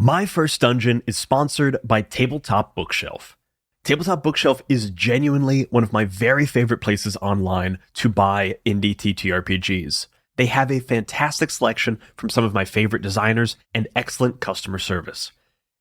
My First Dungeon is sponsored by Tabletop Bookshelf. Tabletop Bookshelf is genuinely one of my very favorite places online to buy indie TTRPGs. They have a fantastic selection from some of my favorite designers and excellent customer service.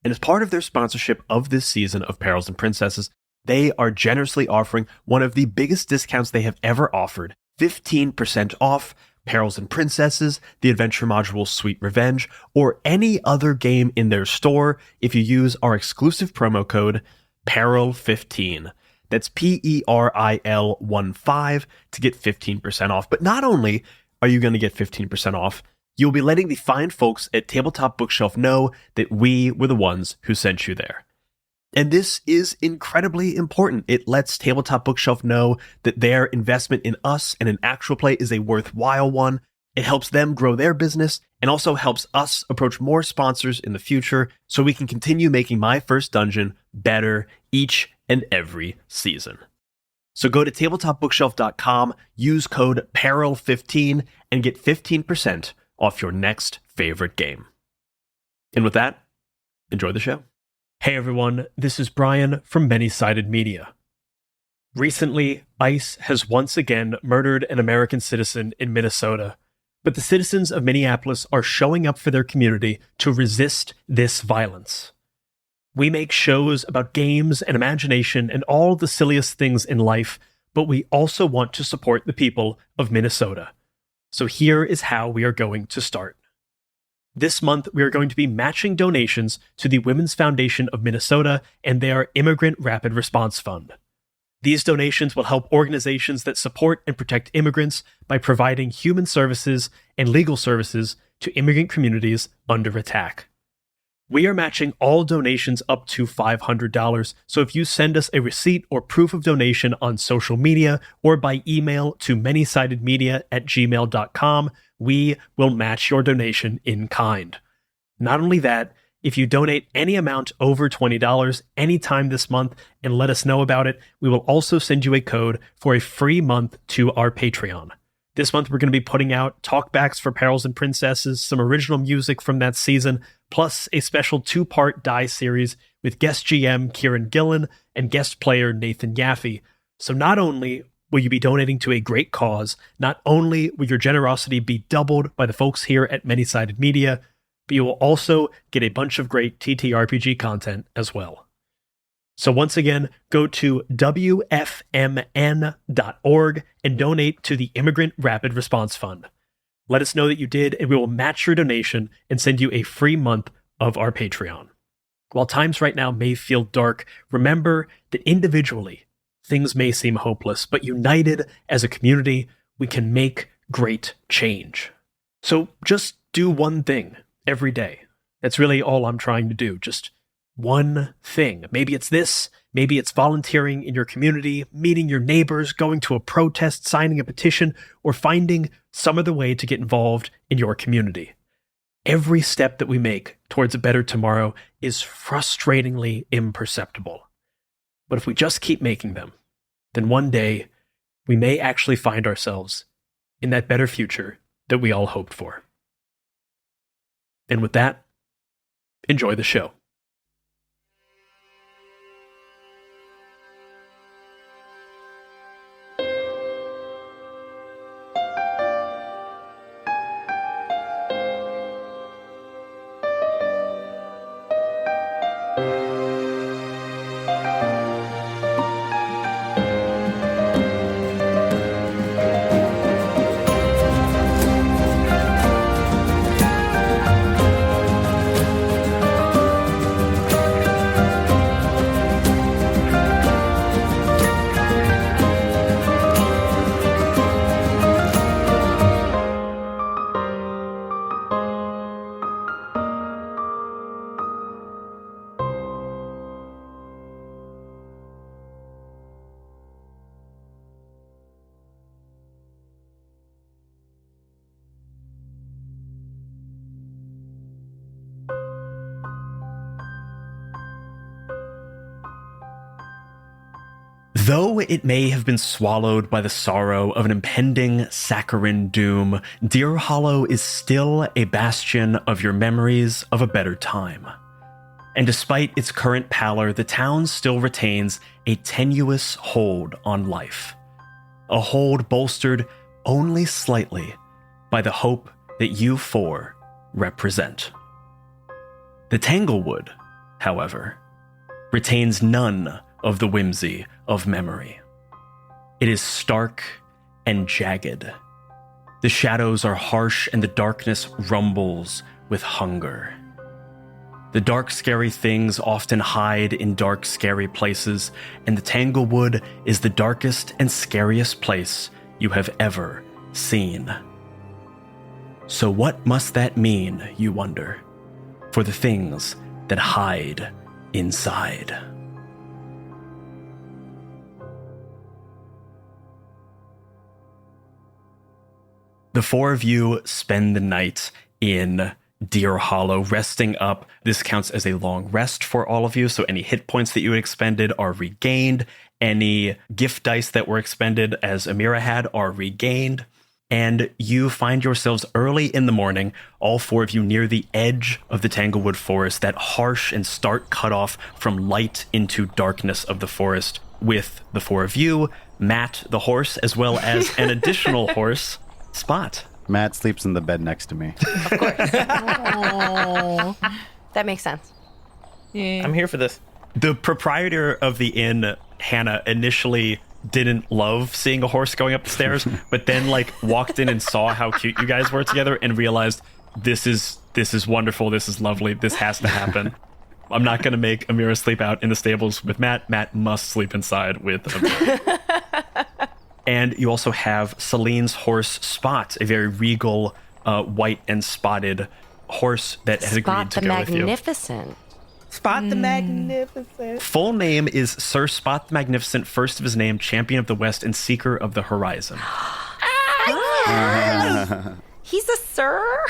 And as part of their sponsorship of this season of Perils and Princesses, they are generously offering one of the biggest discounts they have ever offered, 15% off Perils and Princesses, the adventure module Sweet Revenge, or any other game in their store if you use our exclusive promo code PERIL15. That's PERIL15 to get 15% off. But not only are you going to get 15% off, you'll be letting the fine folks at Tabletop Bookshelf know that we were the ones who sent you there. And this is incredibly important. It lets Tabletop Bookshelf know that their investment in us and in actual play is a worthwhile one. It helps them grow their business and also helps us approach more sponsors in the future so we can continue making My First Dungeon better each and every season. So go to tabletopbookshelf.com, use code PERIL15, and get 15% off your next favorite game. And with that, enjoy the show. Hey everyone, this is Brian from Many-Sided Media. Recently, ICE has once again murdered an American citizen in Minnesota, but the citizens of Minneapolis are showing up for their community to resist this violence. We make shows about games and imagination and all the silliest things in life, but we also want to support the people of Minnesota. So here is how we are going to start. This month, we are going to be matching donations to the Women's Foundation of Minnesota and their Immigrant Rapid Response Fund. These donations will help organizations that support and protect immigrants by providing human services and legal services to immigrant communities under attack. We are matching all donations up to $500, so if you send us a receipt or proof of donation on social media or by email to manysidedmedia@gmail.com, we will match your donation in kind. Not only that, if you donate any amount over $20 anytime this month and let us know about it, we will also send you a code for a free month to our Patreon. This month, we're going to be putting out talkbacks for Perils and Princesses, some original music from that season, plus a special 2-part Die series with guest GM Kieran Gillen and guest player Nathan Yaffe. So not only will you be donating to a great cause, not only will your generosity be doubled by the folks here at Many-Sided Media, but you will also get a bunch of great TTRPG content as well. So once again, go to WFMN.org and donate to the Immigrant Rapid Response Fund. Let us know that you did, and we will match your donation and send you a free month of our Patreon. While times right now may feel dark, remember that individually, things may seem hopeless, but united as a community, we can make great change. So just do one thing every day. That's really all I'm trying to do. Just one thing. Maybe it's this, maybe it's volunteering in your community, meeting your neighbors, going to a protest, signing a petition, or finding some other way to get involved in your community. Every step that we make towards a better tomorrow is frustratingly imperceptible. But if we just keep making them, then one day we may actually find ourselves in that better future that we all hoped for. And with that, enjoy the show. Though it may have been swallowed by the sorrow of an impending saccharine doom, Deer Hollow is still a bastion of your memories of a better time. And despite its current pallor, the town still retains a tenuous hold on life. A hold bolstered only slightly by the hope that you four represent. The Tanglewood, however, retains none of the whimsy of memory. It is stark and jagged. The shadows are harsh and the darkness rumbles with hunger. The dark, scary things often hide in dark, scary places, and the Tanglewood is the darkest and scariest place you have ever seen. So what must that mean, you wonder, for the things that hide inside? The four of you spend the night in Deer Hollow, resting up. This counts as a long rest for all of you, so any hit points that you expended are regained. Any gift dice that were expended, as Amira had, are regained. And you find yourselves early in the morning, all four of you near the edge of the Tanglewood Forest, that harsh and stark cutoff from light into darkness of the forest, with the four of you, Matt the horse, as well as an additional horse, Spot. Matt sleeps in the bed next to me. Of course. That makes sense. Yeah. I'm here for this. The proprietor of the inn, Hannah, initially didn't love seeing a horse going up the stairs, but then walked in and saw how cute you guys were together and realized this is wonderful, this is lovely, this has to happen. I'm not going to make Amira sleep out in the stables with Matt. Matt must sleep inside with Amira. And you also have Celine's horse, Spot, a very regal, white and spotted horse that has agreed to go with you. Spot the Magnificent. Spot the Magnificent. Full name is Sir Spot the Magnificent, first of his name, champion of the West and seeker of the horizon. He's a sir?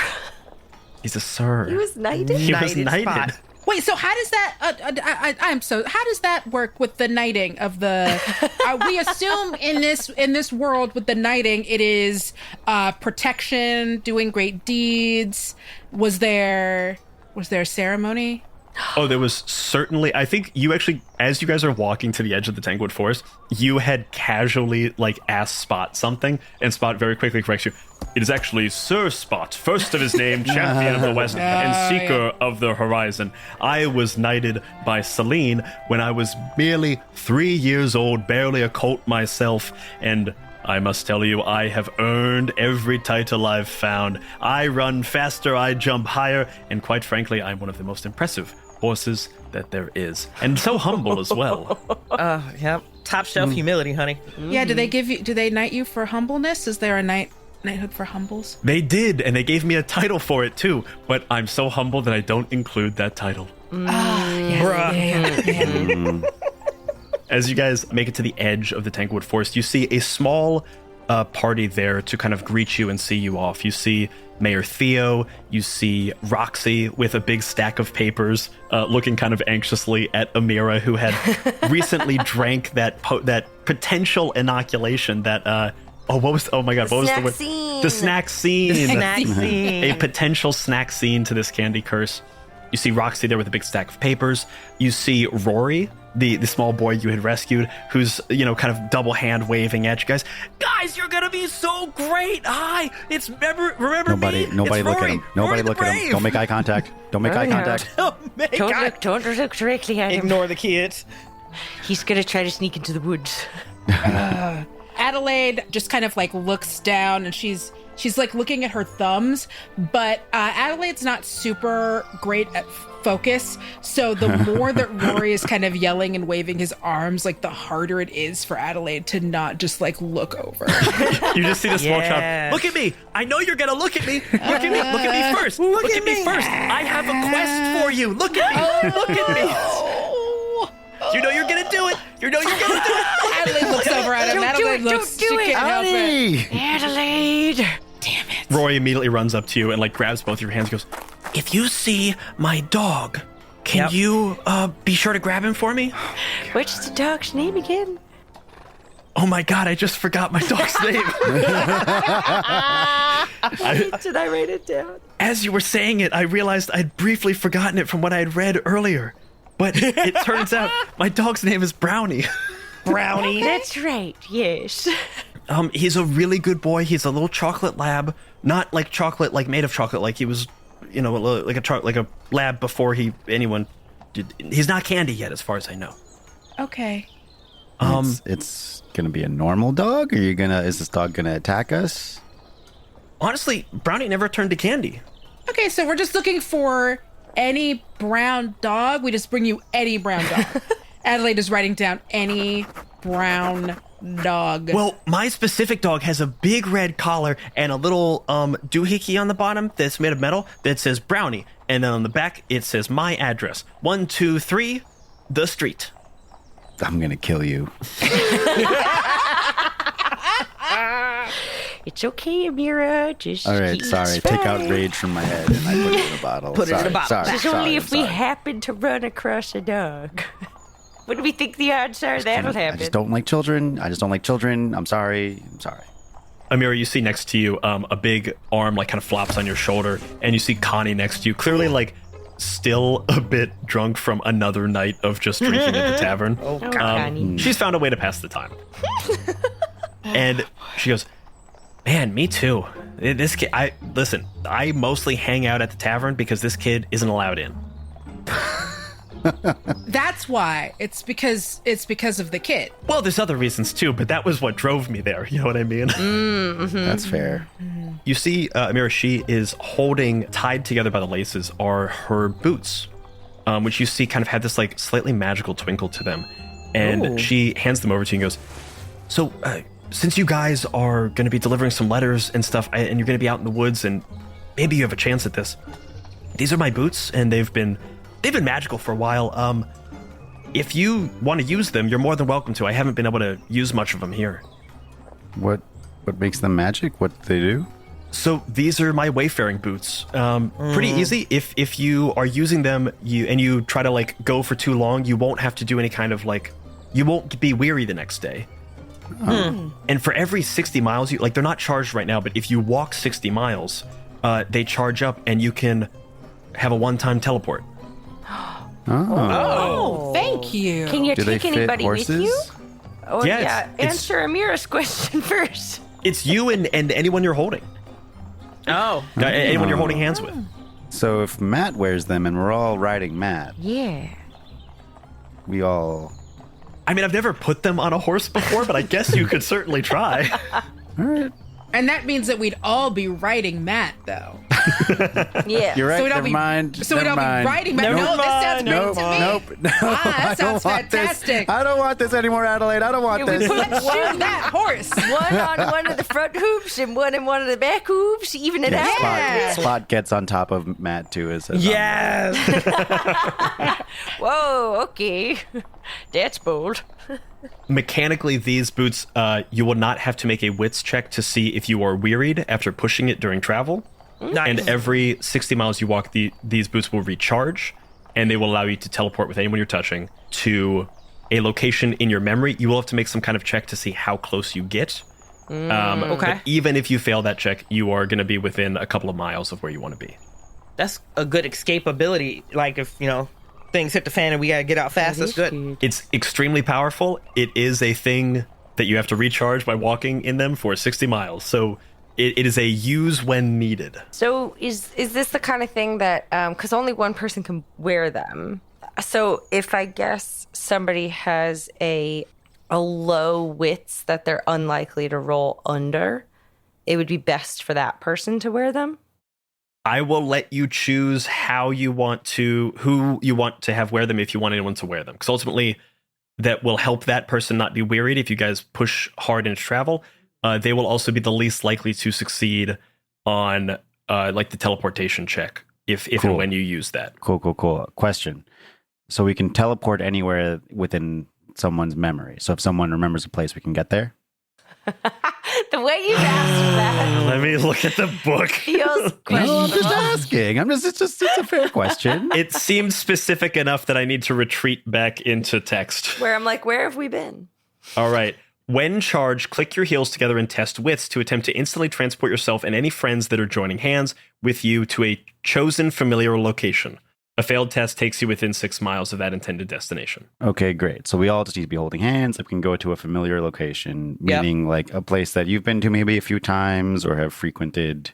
He's a sir. He was knighted? He was knighted. Spot. Wait, so how does that? How does that work with the knighting of the? We assume in this world with the knighting, it is protection, doing great deeds. Was there a ceremony? Oh, there was certainly. I think you actually, as you guys are walking to the edge of the Tanglewood Forest, you had casually asked Spot something, and Spot very quickly corrects you. It is actually Sir Spot, first of his name, champion of the West and seeker of the horizon. I was knighted by Celine when I was merely 3 years old, barely a colt myself, and I must tell you, I have earned every title I've found. I run faster, I jump higher, and quite frankly, I'm one of the most impressive horses that there is. And so humble as well. Yeah. Top shelf humility, honey. Yeah, do they knight you for humbleness? Is there a knighthood for humbles? They did, and they gave me a title for it too, but I'm so humble that I don't include that title. Yes. Yeah. As you guys make it to the edge of the Tanglewood Forest, you see a small party there to kind of greet you and see you off. You see Mayor Theo, you see Roxy with a big stack of papers, looking kind of anxiously at Amira, who had recently drank that potential inoculation that oh my god, what was the word? Scene. The snack scene. The snack scene. A potential snack scene to this candy curse. You see Roxy there with a big stack of papers. You see Rory, the small boy you had rescued, who's, kind of double hand waving at you guys. Guys, you're gonna be so great! Hi! It's remember Nobody me? look It's at Rory. him. Nobody Rory the look at him. Brave. Don't make eye contact. Don't make eye contact. Don't look directly at him. Ignore the kids. He's gonna try to sneak into the woods. Adelaide just kind of looks down and she's looking at her thumbs, but Adelaide's not super great at focus, so the more that Rory is kind of yelling and waving his arms, the harder it is for Adelaide to not just look over. You just see the small Yeah. child. Look at me! I know you're gonna look at me! Look at me! Look at me first! Look at me first! I have a quest for you! Look at me! Look at me! You know you're gonna do it! You know you're gonna do it! Adelaide looks over at him. Don't do Adelaide it, looks. don't do she it. can't help it. Adelaide! Damn it. Roy immediately runs up to you and grabs both your hands and goes, if you see my dog, can you be sure to grab him for me? What's the dog's name again? Oh my god, I just forgot my dog's name. Did I write it down? As you were saying it, I realized I'd briefly forgotten it from what I had read earlier. But it turns out my dog's name is Brownie. Brownie. That's right, yes. He's a really good boy. He's a little chocolate lab, not like chocolate, like made of chocolate, like he was, like a lab before anyone did. He's not candy yet, as far as I know. Okay. It's gonna be a normal dog? Is this dog gonna attack us? Honestly, Brownie never turned to candy. Okay, so we're just looking for any brown dog. We just bring you any brown dog. Adelaide is writing down any brown dog. Well, my specific dog has a big red collar and a little doohickey on the bottom that's made of metal that says Brownie. And then on the back, it says my address. 123, the street. I'm gonna kill you. It's okay, Amira. Just All right, it's sorry. fine. Take out rage from my head and I put it in a bottle. Put it in a bottle. Sorry, It's sorry, only if we sorry. happen to run across a dog. What do we think the odds are that'll I happen? just don't like children. I'm sorry. Amira, you see next to you a big arm like kind of flops on your shoulder, and you see Connie next to you, clearly like still a bit drunk from another night of just drinking at the tavern. Oh, Connie. She's found a way to pass the time. And she goes, man, me too. This kid, I mostly hang out at the tavern because this kid isn't allowed in. That's why. It's because of the kid. Well, there's other reasons too, but that was what drove me there. You know what I mean? That's fair. You see, Amira, she is holding, tied together by the laces, are her boots, which you see kind of have this like slightly magical twinkle to them. And Ooh. she hands them over to you and goes, so, since you guys are going to be delivering some letters and stuff, and you're going to be out in the woods, and maybe you have a chance at this, these are my boots, and they've been magical for a while. If you want to use them, you're more than welcome to. I haven't been able to use much of them here. What makes them magic? What do they do? So these are my wayfaring boots. Pretty easy. If you are using them, you try to like go for too long, you won't have to do any kind of like, you won't be weary the next day. And for every 60 miles, they're not charged right now, but if you walk 60 miles, they charge up and you can have a one-time teleport. Oh, thank you. Can you Do they take fit anybody horses? with you? Oh, Yeah, yeah. it's- Answer Amira's question first. It's you and anyone you're holding. Oh. Anyone you're holding hands with. So if Matt wears them and we're all riding Matt, Yeah. we all... I mean, I've never put them on a horse before, but I guess you could certainly try. All right. And that means that we'd all be riding Matt, though. Yeah. You're right. So we'd all Never be- mind. So we'd all Never mind. be riding Matt. Never No, this sounds mind. great to me. Nope. No. Ah, that I don't sounds want this. fantastic. I don't want this anymore, Adelaide. I don't want Yeah, we this. put- Let's shoot that horse. One on one of the front hooves and one in one of the back hooves, even it out. Yeah. Spot gets on top of Matt too. As Yes. Whoa, okay. That's bold. Mechanically, these boots, you will not have to make a wits check to see if you are wearied after pushing it during travel. Nice. And every 60 miles you walk, these boots will recharge, and they will allow you to teleport with anyone you're touching to a location in your memory. You will have to make some kind of check to see how close you get. Okay. But even if you fail that check, you are going to be within a couple of miles of where you want to be. That's a good escapability. Like if, things hit the fan and we gotta get out fast, that's good. It's extremely powerful. It is a thing that you have to recharge by walking in them for 60 miles. So it is a use when needed. So is this the kind of thing that, because only one person can wear them. So if I guess somebody has a low wits that they're unlikely to roll under, it would be best for that person to wear them? I will let you choose who you want to have wear them if you want anyone to wear them. Because ultimately, that will help that person not be wearied if you guys push hard into travel. They will also be the least likely to succeed on like the teleportation check if Cool. and when you use that. Cool. Question. So we can teleport anywhere within someone's memory. So if someone remembers a place, we can get there. The way you asked that Let me look at the book. feels No, I'm questionable. just asking. It's a fair question. It seems specific enough that I need to retreat back into text. Where I'm like, where have we been? All right. When charged, click your heels together and test wits to attempt to instantly transport yourself and any friends that are joining hands with you to a chosen familiar location. A failed test takes you within 6 miles of that intended destination. Okay, great. So we all just need to be holding hands. We can go to a familiar location, meaning like a place that you've been to maybe a few times or have frequented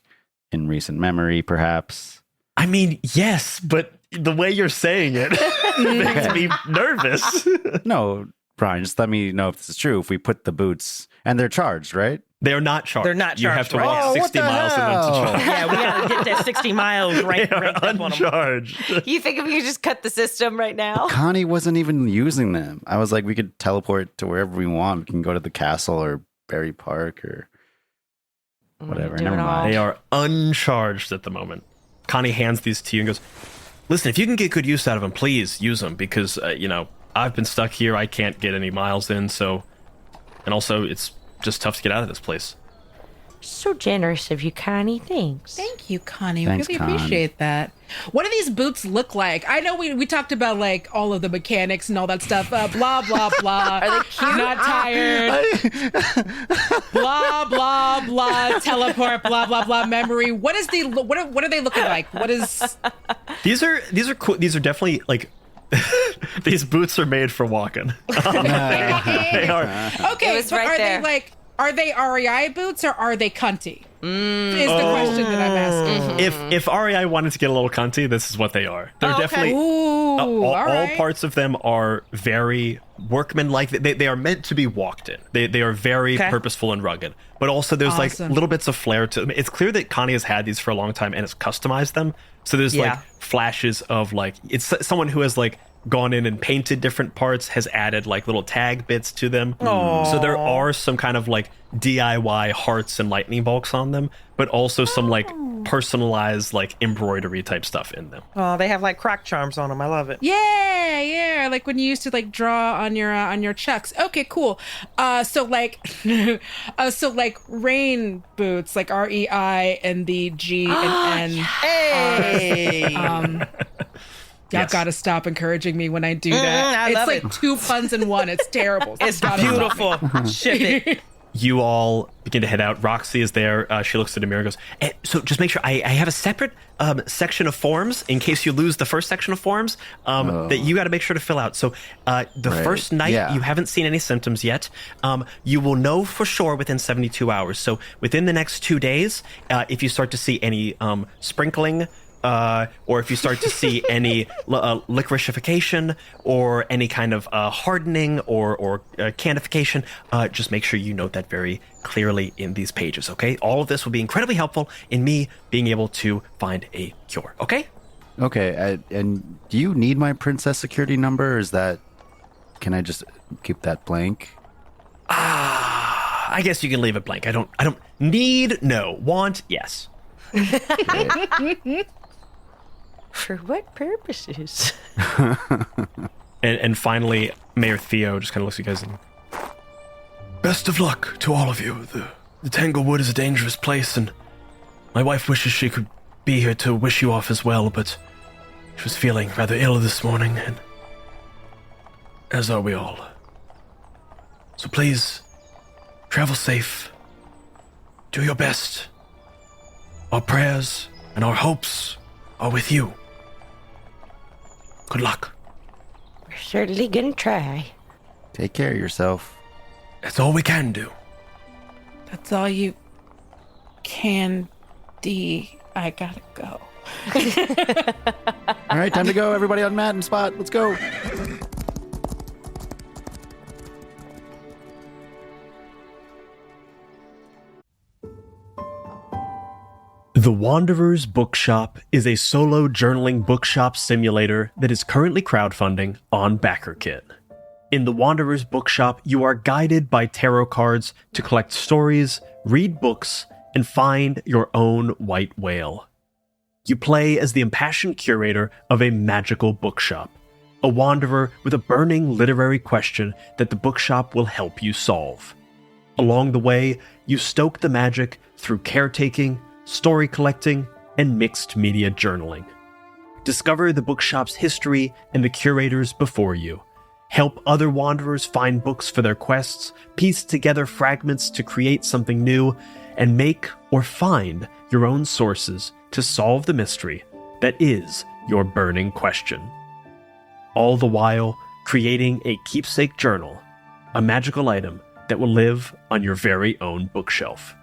in recent memory, perhaps. I mean, yes, but the way you're saying it makes me nervous. No, Brian, just let me know if this is true. If we put the boots, and they're charged, right? They're not charged. They're not You have charged, to right? walk Oh, what 60 the miles in them to hell? charge. Yeah, we gotta get that 60 miles right They are up on them. uncharged. You think we could just cut the system right now? Connie wasn't even using them. I was like, we could teleport to wherever we want. We can go to the castle or Berry Park or whatever. Do Never it all. mind. They are uncharged at the moment. Connie hands these to you and goes, listen, if you can get good use out of them, please use them because, I've been stuck here. I can't get any miles in, so... And also, it's just tough to get out of this place. So generous of you, Connie. Thanks. Thank you, Connie. Thanks, Really Con. appreciate that. What do these boots look like? I know we talked about like all of the mechanics and all that stuff. Blah blah blah. Are they cute? Not tired. Blah blah blah. Teleport. Blah blah blah. Memory. What are they looking like? What is? These are cool. These are definitely, like... these boots are made for walking. They are... Okay, It was but right are there. they like? Are they REI boots or are they cunty? Is the question that I'm asking. If REI wanted to get a little cunty, this is what they are. They're Oh, okay. definitely... Ooh, all right. parts of them are very workmanlike. They are meant to be walked in. They are very Okay. purposeful and rugged. But also there's like Awesome. little bits of flair to them. It's clear that Connie has had these for a long time and has customized them. So there's like Yeah. flashes of like, it's someone who has like gone in and painted different parts, has added like little tag bits to them. So there are some kind of like DIY hearts and lightning bolts on them, but also some like personalized like embroidery type stuff in them. Oh, they have like croc charms on them. I love it. Yeah, like when you used to like draw on your chucks. Okay, cool. So like rain boots, like REI and the G and N. Hey! Y'all Yes. gotta stop encouraging me when I do that. I it's love like it. 2 puns in one. It's terrible. It's Gotta stop. beautiful. Ship it. You all begin to head out. Roxy is there. She looks at the mirror and goes, so just make sure I have a separate section of forms in case you lose the first section of forms that you got to make sure to fill out. So the Right. first night, Yeah. you haven't seen any symptoms yet. You will know for sure within 72 hours. So within the next 2 days, if you start to see any sprinkling, or if you start to see any licoricification or any kind of hardening or canification, just make sure you note that very clearly in these pages, okay? All of this will be incredibly helpful in me being able to find a cure, okay? Okay, and do you need my princess security number, or is that... Can I just keep that blank? I guess you can leave it blank. I don't need, no. Want, yes. For what purposes? And finally, Mayor Theo just kind of looks at you guys and... Best of luck to all of you. The Tanglewood is a dangerous place, and my wife wishes she could be here to wish you off as well, but she was feeling rather ill this morning, and as are we all. So please, travel safe. Do your best. Our prayers and our hopes are with you. Good luck. We're certainly gonna try. Take care of yourself. That's all we can do. That's all you can D. I gotta go. All right, time to go. Everybody on mat and spot. Let's go. The Wanderer's Bookshop is a solo journaling bookshop simulator that is currently crowdfunding on BackerKit. In The Wanderer's Bookshop, you are guided by tarot cards to collect stories, read books, and find your own white whale. You play as the impassioned curator of a magical bookshop, a wanderer with a burning literary question that the bookshop will help you solve. Along the way, you stoke the magic through caretaking, story collecting, and mixed media journaling. Discover the bookshop's history and the curators before you. Help other wanderers find books for their quests, piece together fragments to create something new, and make or find your own sources to solve the mystery that is your burning question. All the while, creating a keepsake journal, a magical item that will live on your very own bookshelf.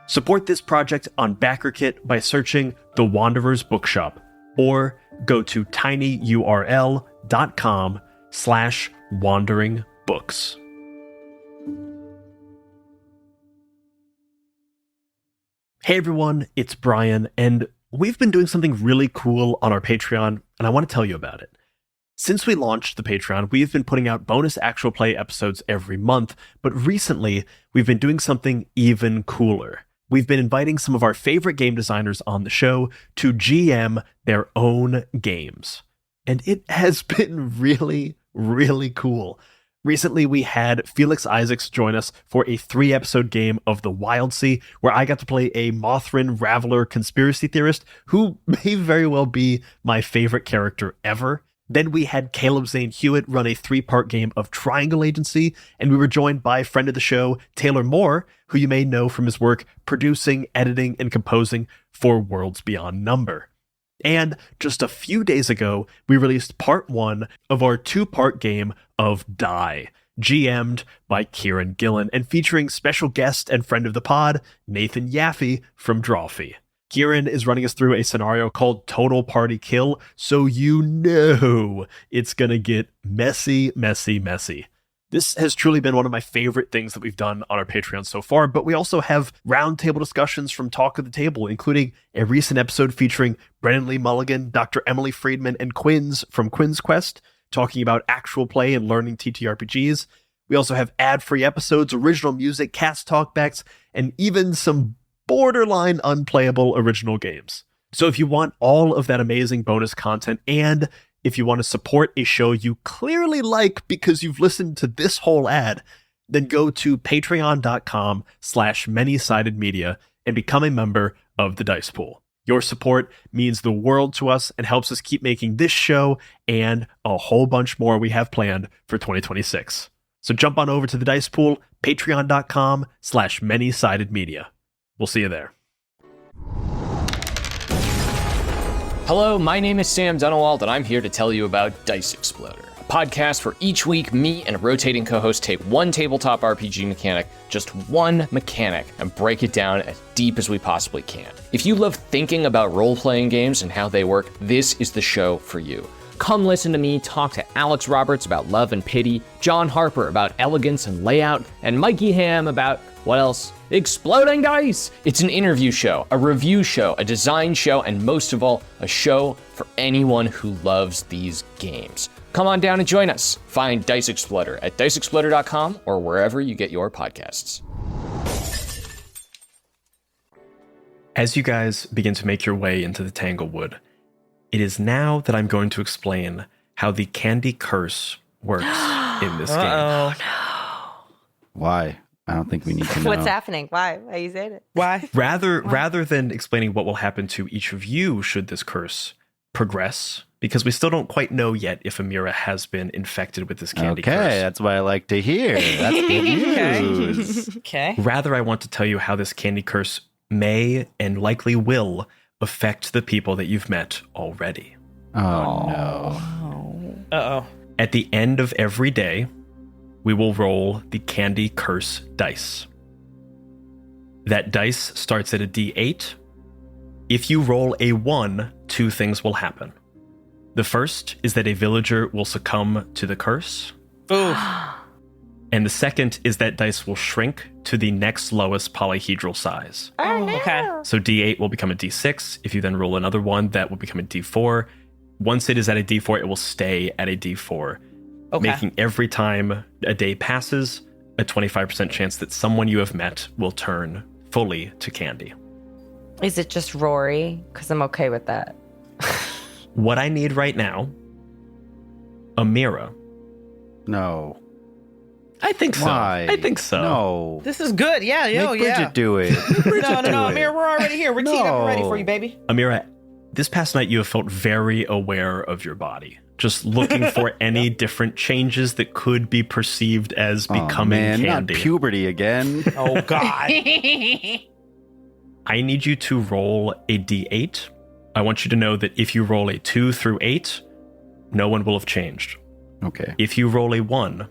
Support this project on BackerKit by searching The Wanderer's Bookshop, or go to tinyurl.com/wanderingbooks. Hey everyone, it's Brian, and we've been doing something really cool on our Patreon, and I want to tell you about it. Since we launched the Patreon, we've been putting out bonus actual play episodes every month, but recently we've been doing something even cooler. We've been inviting some of our favorite game designers on the show to GM their own games. And it has been really, really cool. Recently, we had Felix Isaacs join us for a 3-episode game of The Wildsea, where I got to play a Mothrin Raveler conspiracy theorist who may very well be my favorite character ever. Then we had Caleb Zane Hewitt run a 3-part game of Triangle Agency, and we were joined by friend of the show, Taylor Moore, who you may know from his work producing, editing, and composing for Worlds Beyond Number. And just a few days ago, we released part 1 of our 2-part game of Die, GM'd by Kieran Gillen, and featuring special guest and friend of the pod, Nathan Yaffe from Drawfee. Kieran is running us through a scenario called Total Party Kill, so you know it's gonna get messy, messy, messy. This has truly been one of my favorite things that we've done on our Patreon so far, but we also have roundtable discussions from Talk of the Table, including a recent episode featuring Brennan Lee Mulligan, Dr. Emily Friedman, and Quinns from Quinn's Quest, talking about actual play and learning TTRPGs. We also have ad-free episodes, original music, cast talkbacks, and even some borderline unplayable original games. So if you want all of that amazing bonus content, and if you want to support a show you clearly like because you've listened to this whole ad, then go to patreon.com/many-sided-media and become a member of the Dice Pool. Your support means the world to us and helps us keep making this show and a whole bunch more we have planned for 2026. So jump on over to the Dice Pool, patreon.com/many-sided-media. We'll see you there. Hello, my name is Sam Dunawald, and I'm here to tell you about Dice Exploder, a podcast where each week me and a rotating co-host take one tabletop RPG mechanic, just one mechanic, and break it down as deep as we possibly can. If you love thinking about role-playing games and how they work, this is the show for you. Come listen to me talk to Alex Roberts about love and pity, John Harper about elegance and layout, and Mikey Ham about, what else? Exploding Dice! It's an interview show, a review show, a design show, and most of all, a show for anyone who loves these games. Come on down and join us. Find Dice Exploder at diceexploder.com or wherever you get your podcasts. As you guys begin to make your way into the Tanglewood, it is now that I'm going to explain how the candy curse works in this game. Why? I don't think we need to know. What's happening? Why? Why are you saying it? Why? Rather than explaining what will happen to each of you should this curse progress, because we still don't quite know yet if Amira has been infected with this candy curse. Okay, that's what I like to hear. That's good news. Okay. Rather, I want to tell you how this candy curse may and likely will affect the people that you've met already. Oh, no. Uh-oh. At the end of every day, we will roll the candy curse dice. That dice starts at a D8. If you roll a 1, 2 things will happen. The first is that a villager will succumb to the curse. Ooh. And the second is that dice will shrink to the next lowest polyhedral size. Oh, no. Okay. So D8 will become a D6. If you then roll another one, that will become a D4. Once it is at a D4, it will stay at a D4. Okay. Making every time a day passes, a 25% chance that someone you have met will turn fully to candy. Is it just Rory? Because I'm okay with that. What I need right now, Amira. No. I think so. Why? I think so. No. This is good. Yeah, Make Bridget do it. No, Amir, we're already here. We're teed up and ready for you, baby. Amira, this past night you have felt very aware of your body. just looking for any different changes that could be perceived as becoming candy. Not puberty again. Oh, God. I need you to roll a d8. I want you to know that if you roll a 2 through 8, no one will have changed. Okay. If you roll a 1,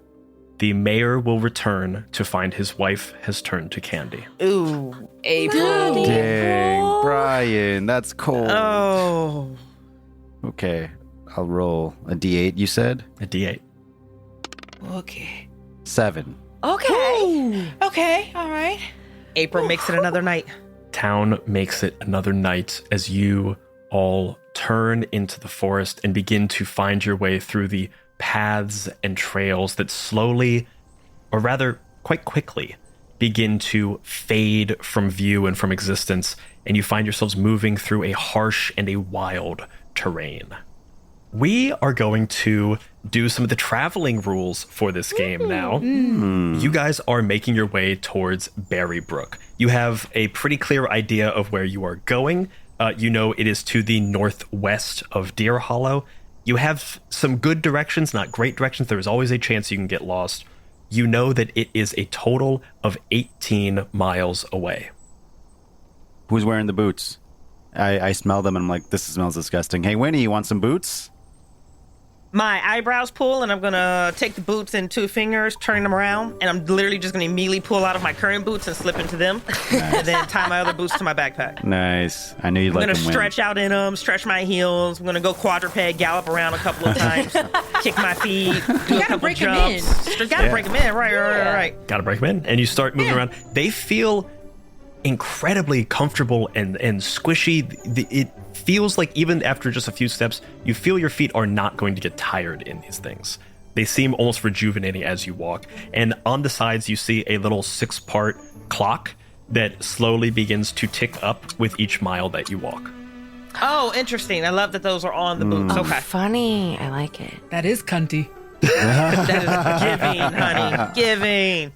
the mayor will return to find his wife has turned to candy. Ooh. April. Dang, Brian, that's cold. Oh. Okay, I'll roll a d8, you said? A d8. Okay. 7. Okay. Okay, all right. April makes it another night. Town makes it another night as you all turn into the forest and begin to find your way through the paths and trails that slowly, or rather quite quickly, begin to fade from view and from existence, and you find yourselves moving through a harsh and a wild terrain. We are going to do some of the traveling rules for this game now. You guys are making your way towards Berrybrook. You have a pretty clear idea of where you are going. You know it is to the northwest of Deer Hollow. You have some good directions, not great directions. There is always a chance you can get lost. You know that it is a total of 18 miles away. Who's wearing the boots? I smell them and I'm like, this smells disgusting. Hey, Winnie, you want some boots? My eyebrows pull, and I'm going to take the boots in 2 fingers, turning them around, and I'm literally just going to immediately pull out of my current boots and slip into them, and then tie my other boots to my backpack. Nice. I knew you'd like I'm them. going to stretch out in them, stretch my heels. I'm going to go quadruped, gallop around a couple of times, kick my feet, do a couple break 'em jumps. Gotta break them in. Right. Gotta break them in. And you start moving around. They feel incredibly comfortable and squishy. It feels like even after just a few steps, you feel your feet are not going to get tired in these things. They seem almost rejuvenating as you walk. And on the sides, you see a little 6-part clock that slowly begins to tick up with each mile that you walk. Oh, interesting. I love that those are on the boots. Okay. Funny. I like it. That is cunty. That is giving, honey. Giving.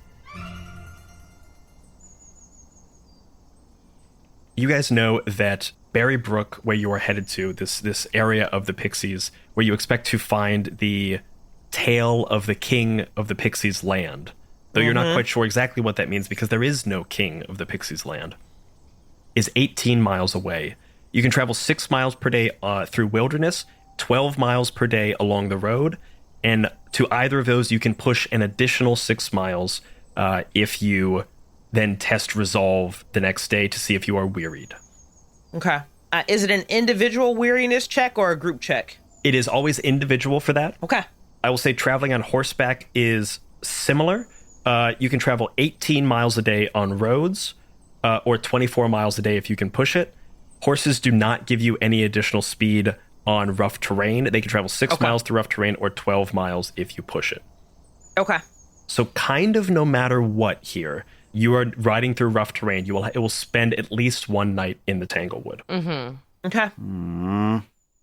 You guys know that Berrybrook, where you are headed to, this area of the Pixies, where you expect to find the tale of the king of the Pixies land, though you're not quite sure exactly what that means because there is no king of the Pixies land, is 18 miles away. You can travel 6 miles per day through wilderness, 12 miles per day along the road, and to either of those you can push an additional 6 miles if you then test resolve the next day to see if you are wearied. Okay. Is it an individual weariness check or a group check? It is always individual for that. Okay. I will say traveling on horseback is similar. You can travel 18 miles a day on roads, or 24 miles a day if you can push it. Horses do not give you any additional speed on rough terrain. They can travel 6 miles through rough terrain or 12 miles if you push it. Okay. So kind of no matter what here, you are riding through rough terrain. It will spend at least 1 night in the Tanglewood. Okay.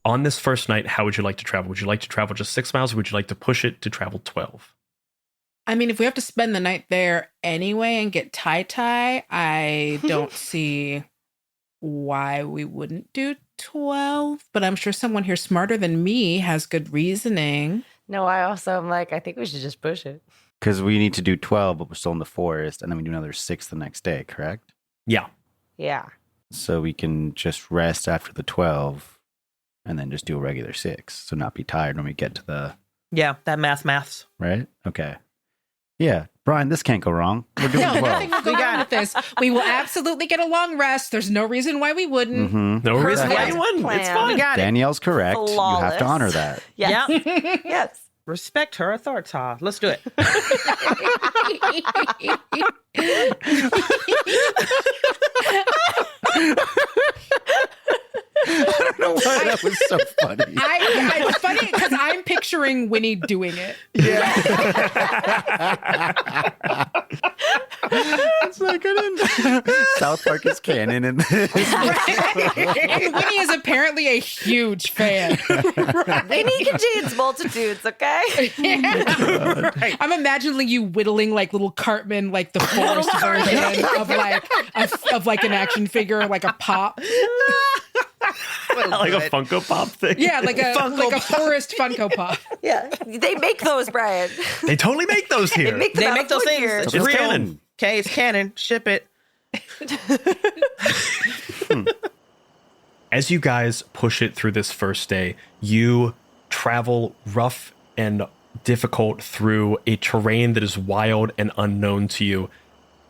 On this first night, how would you like to travel? Would you like to travel just 6 miles, or would you like to push it to travel 12? I mean, if we have to spend the night there anyway and get tie-tie, I don't see why we wouldn't do 12. But I'm sure someone here smarter than me has good reasoning. No, I also am like, I think we should just push it. Because we need to do 12, but we're still in the forest, and then we do another 6 the next day, correct? Yeah. Yeah. So we can just rest after the 12 and then just do a regular 6. So not be tired when we get to the... Yeah, that maths. Right? Okay. Yeah. Brian, this can't go wrong. We're doing No, 12. nothing will go wrong with this. We will absolutely get a long rest. There's no reason why we wouldn't. Mhm. No reason why Perfect you wouldn't. It's plan. fine. We got it. Danielle's correct. You have Flawless. to honor that. Yes. Yes. Respect her authority. Let's do it. I don't know why that was so funny. It's funny because I'm picturing Winnie doing it. It's like South Park is canon in this. And Winnie is apparently a huge fan. Winnie contains multitudes, okay? Right. I'm imagining you whittling like little Cartman, like the forest version of like an action figure, like a pop. Like a Funko Pop thing. Yeah, like a forest Funko Pop. Yeah, they make those, Brian. They totally make those here. They make They make those things. here. It's It's real. canon. Okay, it's canon. Ship it. As you guys push it through this first day, you travel rough and difficult through a terrain that is wild and unknown to you.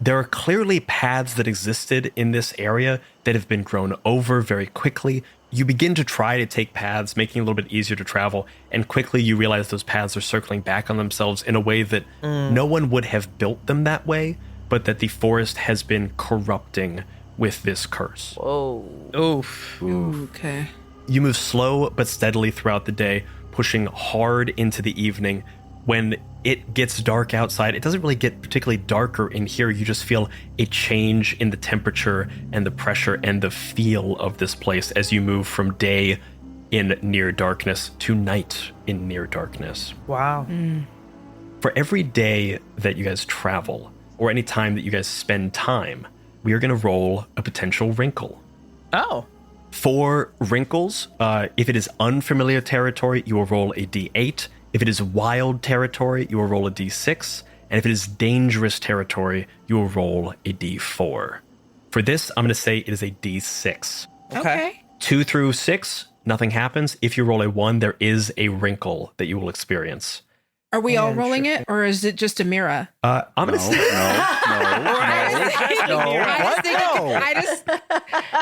There are clearly paths that existed in this area that have been grown over very quickly. You begin to try to take paths, making it a little bit easier to travel, and quickly you realize those paths are circling back on themselves in a way that no one would have built them that way, but that the forest has been corrupting with this curse. Whoa. Oof. Okay. You move slow but steadily throughout the day, pushing hard into the evening. When it gets dark outside, it doesn't really get particularly darker in here. You just feel a change in the temperature and the pressure and the feel of this place as you move from day in near darkness to night in near darkness. Wow. For every day that you guys travel, or any time that you guys spend time, we are going to roll a potential wrinkle. Oh. For wrinkles, if it is unfamiliar territory, you will roll a d8. If it is wild territory, you will roll a d6. And if it is dangerous territory, you will roll a d4. For this, I'm going to say it is a d6. Okay. 2 through 6, nothing happens. If you roll a 1, there is a wrinkle that you will experience. Are we all rolling it, or is it just Amira? I'm going to say...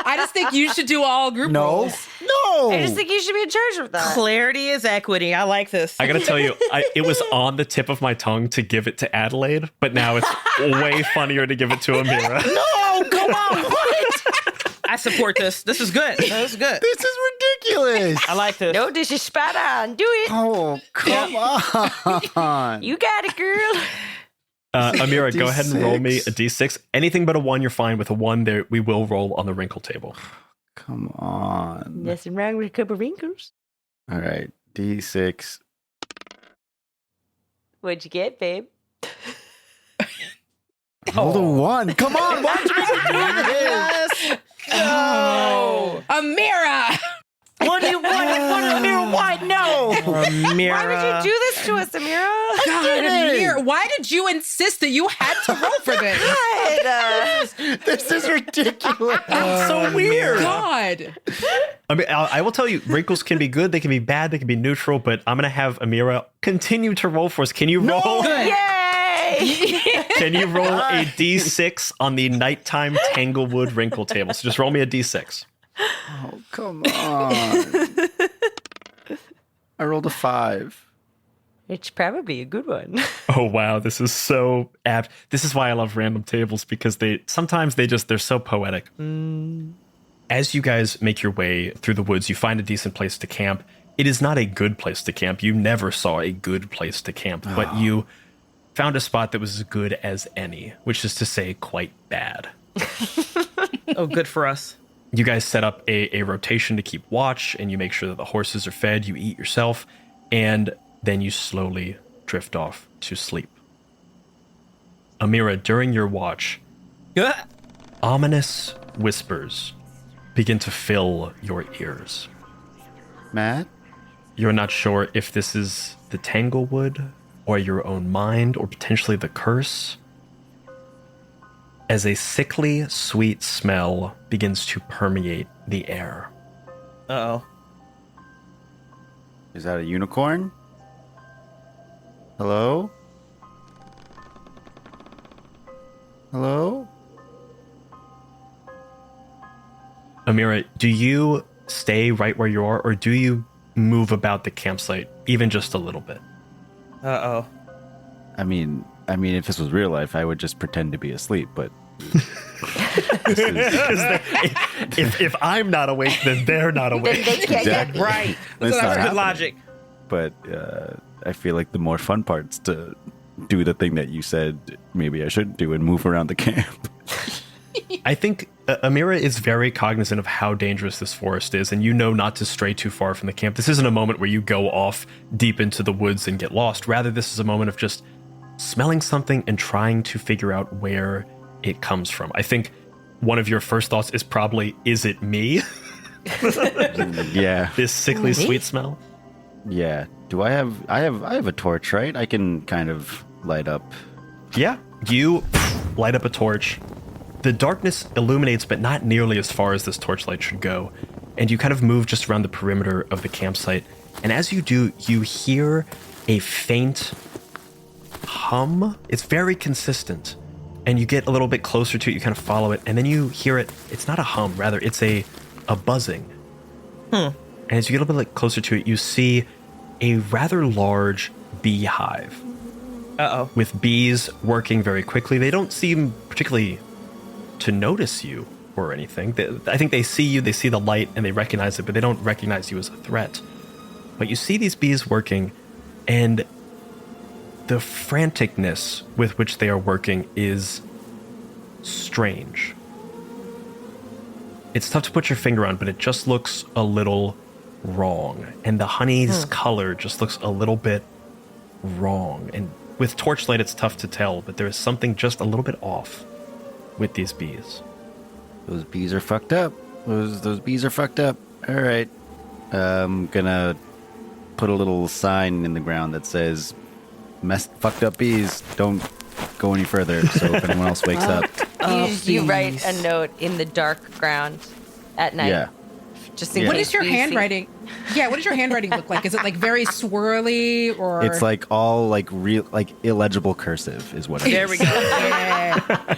I just think you should do all group rolls. I just think you should be in charge of that. Clarity is equity. I like this. I gotta tell you, it was on the tip of my tongue to give it to Adelaide, but now it's way funnier to give it to Amira. No, come on. What? I support this. This is good. This is good. This is ridiculous. I like this. No, this is spot on. Do it. Oh, come on. You got it, girl. Amira, go ahead and roll me a D6. d6. Anything but a 1, you're fine. With a 1, there we will roll on the wrinkle table. Come on. Nothing wrong with a couple wrinkles. All right. D6. What'd you get, babe? Roll the 1. Come on. Watch me do this. No. Amira! What do you want? Amira, why? No. Amira. Why would you do this to us, Amira? God, Amira, why did you insist that you had to roll for this? God, This is ridiculous. So weird. God. I mean, I will tell you, wrinkles can be good, they can be bad, they can be neutral, but I'm going to have Amira continue to roll for us. Can you roll? Yay! Can you roll a d6 on the nighttime Tanglewood wrinkle table? So just roll me a d6. Oh, come on. I rolled a 5. It's probably a good one. Oh wow, this is so apt. This is why I love random tables, because they're so poetic. As you guys make your way through the woods, you find a decent place to camp. It is not a good place to camp. You never saw a good place to camp, but you found a spot that was as good as any, which is to say quite bad. Oh, good for us. You guys set up a rotation to keep watch, and you make sure that the horses are fed, you eat yourself, and then you slowly drift off to sleep. Amira, during your watch, ominous whispers begin to fill your ears. Matt? You're not sure if this is the Tanglewood, or your own mind, or potentially the curse, as a sickly, sweet smell begins to permeate the air. Uh-oh. Is that a unicorn? Hello? Hello? Amira, do you stay right where you are, or do you move about the campsite even just a little bit? Uh-oh. I mean, if this was real life, I would just pretend to be asleep, but this is, If I'm not awake, then they're not Then awake. they can't Exactly. get Right. That's not That's good happening. logic. But I feel like the more fun part's to do the thing that you said maybe I should do and move around the camp. I think Amira is very cognizant of how dangerous this forest is, and you know not to stray too far from the camp. This isn't a moment where you go off deep into the woods and get lost. Rather, this is a moment of just smelling something and trying to figure out where it comes from. I think one of your first thoughts is probably, is it me? Yeah. This sickly sweet smell. Yeah. Do I have a torch, right? I can kind of light up. Yeah, you light up a torch. The darkness illuminates, but not nearly as far as this torchlight should go. And you kind of move just around the perimeter of the campsite. And as you do, you hear a faint hum. It's very consistent. And you get a little bit closer to it, you kind of follow it, and then you hear it. It's not a hum, rather, it's a buzzing. And as you get a little bit closer to it, you see a rather large beehive. With bees working very quickly. They don't seem particularly to notice you or anything. I think they see you, they see the light, and they recognize it, but they don't recognize you as a threat. But you see these bees working, and the franticness with which they are working is strange. It's tough to put your finger on, but it just looks a little wrong. And the honey's color just looks a little bit wrong. And with torchlight, it's tough to tell, but there is something just a little bit off with these bees. Those bees are fucked up. Those bees are fucked up. All right. I'm gonna put a little sign in the ground that says, fucked up bees, don't go any further, so if anyone else wakes up. You write a note in the dark ground at night. Yeah. Just in What case is your bees see- handwriting? Yeah, what does your handwriting look like? Is it like very swirly or? It's like all like real, like illegible cursive is what it is. There we go. Yeah.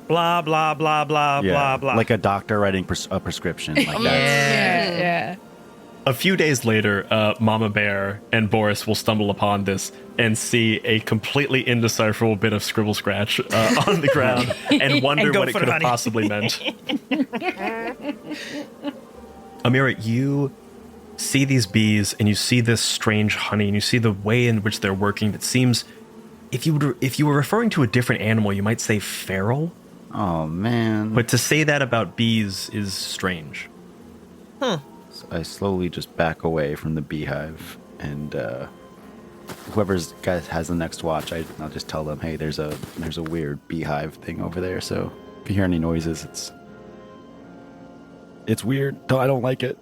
Blah, blah, blah, blah, blah, blah. Like a doctor writing a prescription. Like that. Yeah. A few days later, Mama Bear and Boris will stumble upon this and see a completely indecipherable bit of scribble scratch on the ground and wonder And go what it for could the have honey. possibly meant. Amira, you see these bees and you see this strange honey and you see the way in which they're working that seems, if you were referring to a different animal, you might say feral. Oh man. But to say that about bees is strange. So I slowly just back away from the beehive, and whoever's guys has the next watch, I'll just tell them, hey, there's a weird beehive thing over there. So if you hear any noises, it's weird. I don't like it.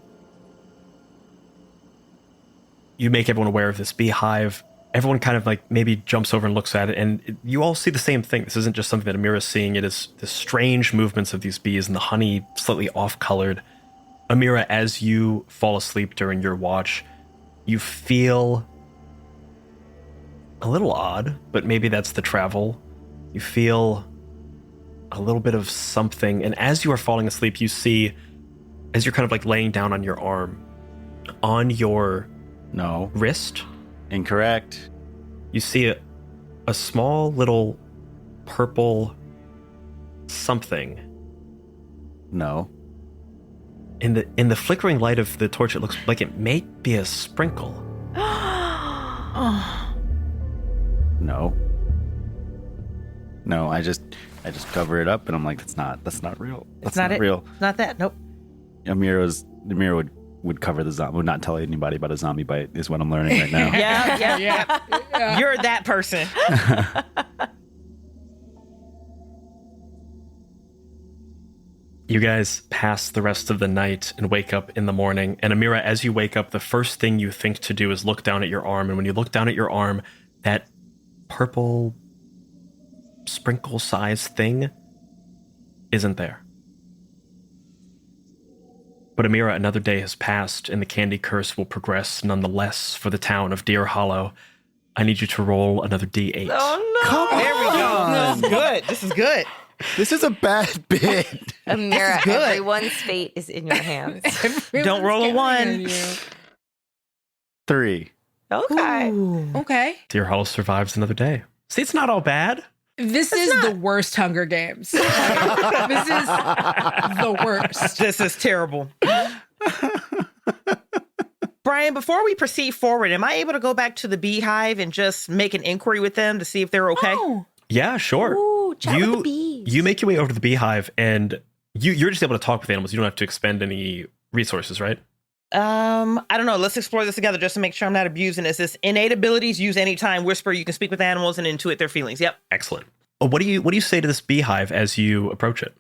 You make everyone aware of this beehive. Everyone kind of like maybe jumps over and looks at it, and you all see the same thing. This isn't just something that Amira's seeing. It is the strange movements of these bees and the honey slightly off-colored. Amira, as you fall asleep during your watch, you feel a little odd, but maybe that's the travel. You feel a little bit of something, and as you are falling asleep, you see, as you're kind of like laying down on your arm, on your No. wrist, Incorrect. you see a small little purple something. No. In the flickering light of the torch, it looks like it may be a sprinkle. No. No, I just cover it up and I'm like, that's not real. That's It's not it. real. It's not that. Nope. Amira would cover the zombie, would not tell anybody about a zombie bite is what I'm learning right now. Yeah. You're that person. You guys pass the rest of the night and wake up in the morning. And Amira, as you wake up, the first thing you think to do is look down at your arm. And when you look down at your arm, that purple sprinkle-sized thing isn't there. But Amira, another day has passed, and the candy curse will progress nonetheless for the town of Deer Hollow. I need you to roll another D8. Oh no! Come There we go. This is good. This is good. This is a bad bit. Amira, good. everyone's fate is in your hands. Don't roll a one. 3. Okay. Okay. Deer Hollow survives another day. See, it's not all bad. This is the worst Hunger Games. This is the worst. This is terrible. Brian, before we proceed forward, am I able to go back to the beehive and just make an inquiry with them to see if they're okay? Oh. Yeah, sure. Ooh, chat with the bees. You make your way over to the beehive, and you're just able to talk with animals. You don't have to expend any resources, right? I don't know. Let's explore this together just to make sure I'm not abusing this. This innate abilities, use anytime, whisper, you can speak with animals and intuit their feelings. Yep. Excellent. What do you say to this beehive as you approach it?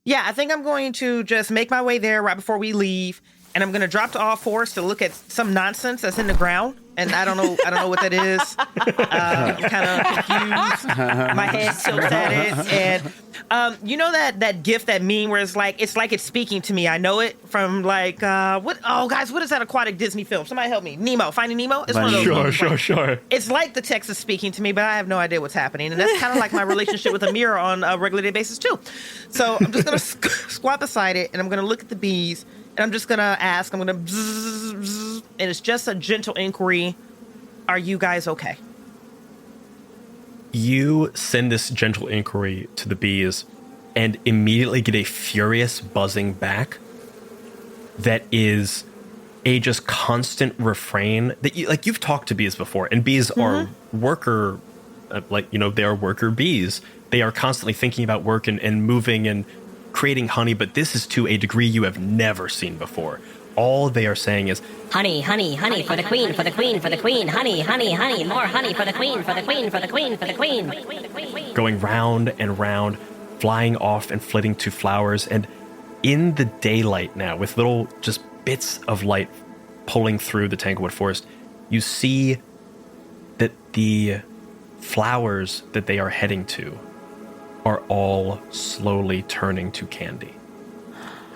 Yeah, I think I'm going to just make my way there right before we leave, and I'm going to drop to all fours to look at some nonsense that's in the ground, and I don't know what that is. I'm kind of confused. My head tilts at it, and you know that GIF, that meme where it's like it's speaking to me. I know it from like what? Oh, guys, what is that aquatic Disney film? Somebody help me. Nemo, Finding Nemo. It's one of those. Sure. It's like the text is speaking to me, but I have no idea what's happening. And that's kind of like my relationship with a mirror on a regular day basis, too. So I'm just going to squat beside it, and I'm going to look at the bees, and I'm just going to ask, I'm going to bzzz, bzzz, and it's just a gentle inquiry. Are you guys okay? You send this gentle inquiry to the bees and immediately get a furious buzzing back that is a just constant refrain that you've talked to bees before, and bees are worker, they are worker bees. They are constantly thinking about work and moving and creating honey, but this is to a degree you have never seen before. All they are saying is, honey, honey, honey for the queen, for the queen, for the queen, honey, honey, honey, more honey for the queen, for the queen, for the queen, for the queen. Going round and round, flying off and flitting to flowers, and in the daylight now, with little just bits of light pulling through the Tanglewood forest, you see that the flowers that they are heading to are all slowly turning to candy.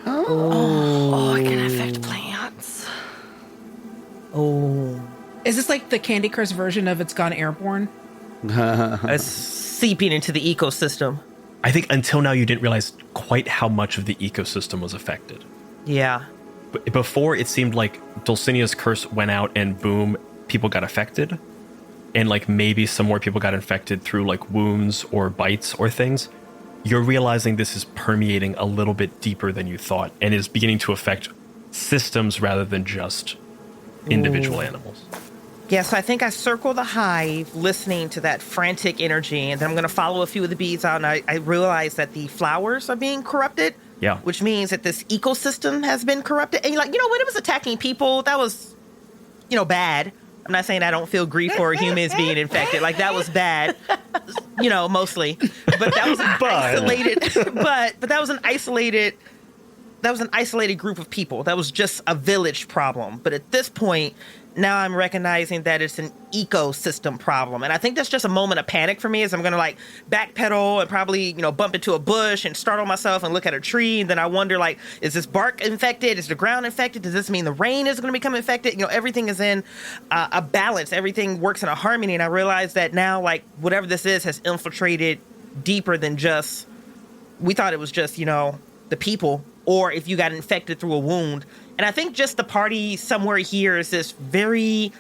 Oh, it can affect plants. Oh. Is this like the Candy Crush version of It's Gone Airborne? It's seeping into the ecosystem. I think until now you didn't realize quite how much of the ecosystem was affected. Yeah. Before, it seemed like Dulcinia's curse went out and boom, people got affected. And like maybe some more people got infected through like wounds or bites or things. You're realizing this is permeating a little bit deeper than you thought and is beginning to affect systems rather than just individual animals. Yeah, so I think I circle the hive listening to that frantic energy, and then I'm going to follow a few of the bees out, and I realize that the flowers are being corrupted. Yeah. Which means that this ecosystem has been corrupted. And you're like, when it was attacking people, that was, bad. I'm not saying I don't feel grief for humans being infected. Like, that was bad, mostly. But that was an isolated, but that was an isolated group of people. That was just a village problem. But at this point, now I'm recognizing that it's an ecosystem problem. And I think that's just a moment of panic for me, as I'm going to backpedal and probably, bump into a bush and startle myself and look at a tree. And then I wonder, is this bark infected? Is the ground infected? Does this mean the rain is going to become infected? Everything is in a balance. Everything works in a harmony. And I realize that now, whatever this is has infiltrated deeper than just, we thought it was just, the people, or if you got infected through a wound. And I think just the party somewhere here is this very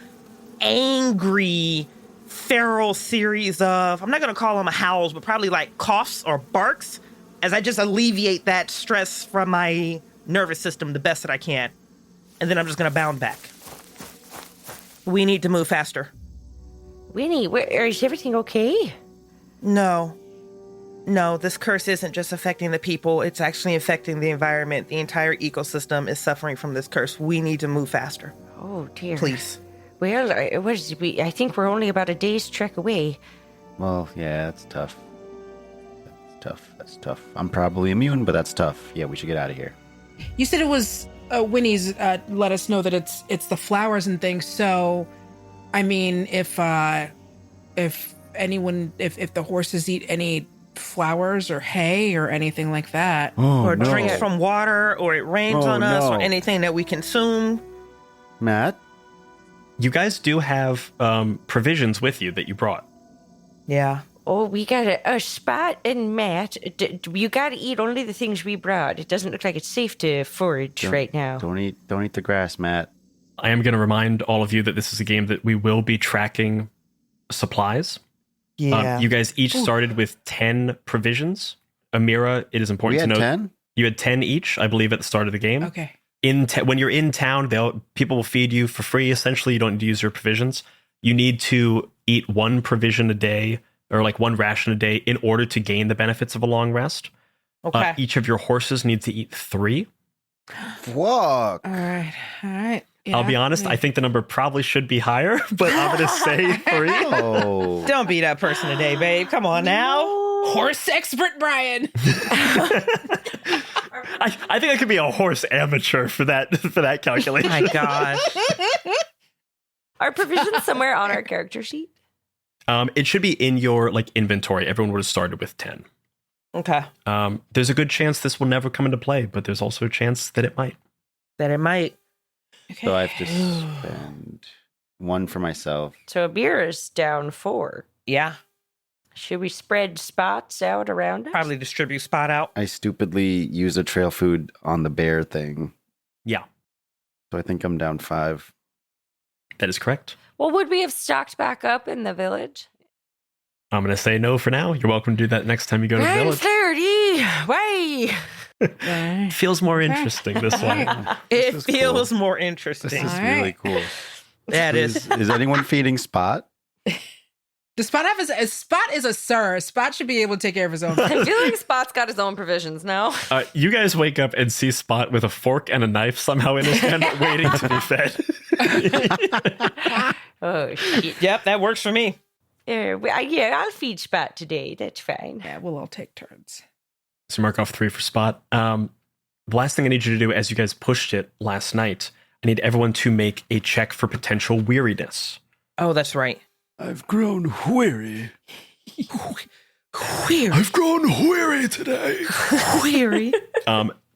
angry, feral series of, I'm not going to call them howls, but probably coughs or barks, as I just alleviate that stress from my nervous system the best that I can. And then I'm just going to bound back. We need to move faster. Winnie, is everything okay? No, this curse isn't just affecting the people. It's actually affecting the environment. The entire ecosystem is suffering from this curse. We need to move faster. Oh, dear. Please. Well, I think we're only about a day's trek away. Well, yeah, that's tough. That's tough. I'm probably immune, but that's tough. Yeah, we should get out of here. You said it was Winnie's let us know that it's the flowers and things. So, I mean, if the horses eat any flowers or hay or anything like that, or drinks from water, or it rains on us, or anything that we consume. Matt? You guys do have provisions with you that you brought. Yeah. Oh, we got a Spot and Matt. You got to eat only the things we brought. It doesn't look like it's safe to forage right now. Don't eat the grass, Matt. I am going to remind all of you that this is a game that we will be tracking supplies. Yeah. You guys each started with 10 provisions. Amira, it is important to note 10? You had 10 each, I believe, at the start of the game. Okay. When you're in town, people will feed you for free. Essentially, you don't need to use your provisions. You need to eat one provision a day, or one ration a day, in order to gain the benefits of a long rest. Okay. Each of your horses need to eat 3. Fuck. All right. Yeah, I'll be honest, I think the number probably should be higher, but I'm going to say 3. Oh. Don't be that person today, babe. Come on now. Horse expert Brian. I think I could be a horse amateur for that calculation. My gosh. Are provisions somewhere on our character sheet? It should be in your inventory. Everyone would have started with 10. Okay. There's a good chance this will never come into play, but there's also a chance that it might. That it might. Okay. So I have to spend 1 for myself. So a beer is down 4. Yeah. Should we spread spots out around us? Probably distribute spot out. I stupidly use a trail food on the bear thing. Yeah, So I think I'm down 5. that is correct. Well, would we have stocked back up in the village? I'm going to say no for now. You're welcome to do that next time you go to the village. 9:30. Way. It feels more interesting this way. It is feels cool. more This interesting. is All really right. cool. That is. Is anyone feeding Spot? Does Spot have a Spot is a sir. Spot should be able to take care of his own. I feel like Spot's got his own provisions now. You guys wake up and see Spot with a fork and a knife somehow in his hand, waiting to be fed. Oh, shit. Yep, that works for me. Yeah, I'll feed Spot today. That's fine. Yeah, we'll all take turns. So mark off 3 for Spot. The last thing I need you to do, as you guys pushed it last night, I need everyone to make a check for potential weariness. Oh, that's right. I've grown weary. Weird. I've grown weary today. Weary.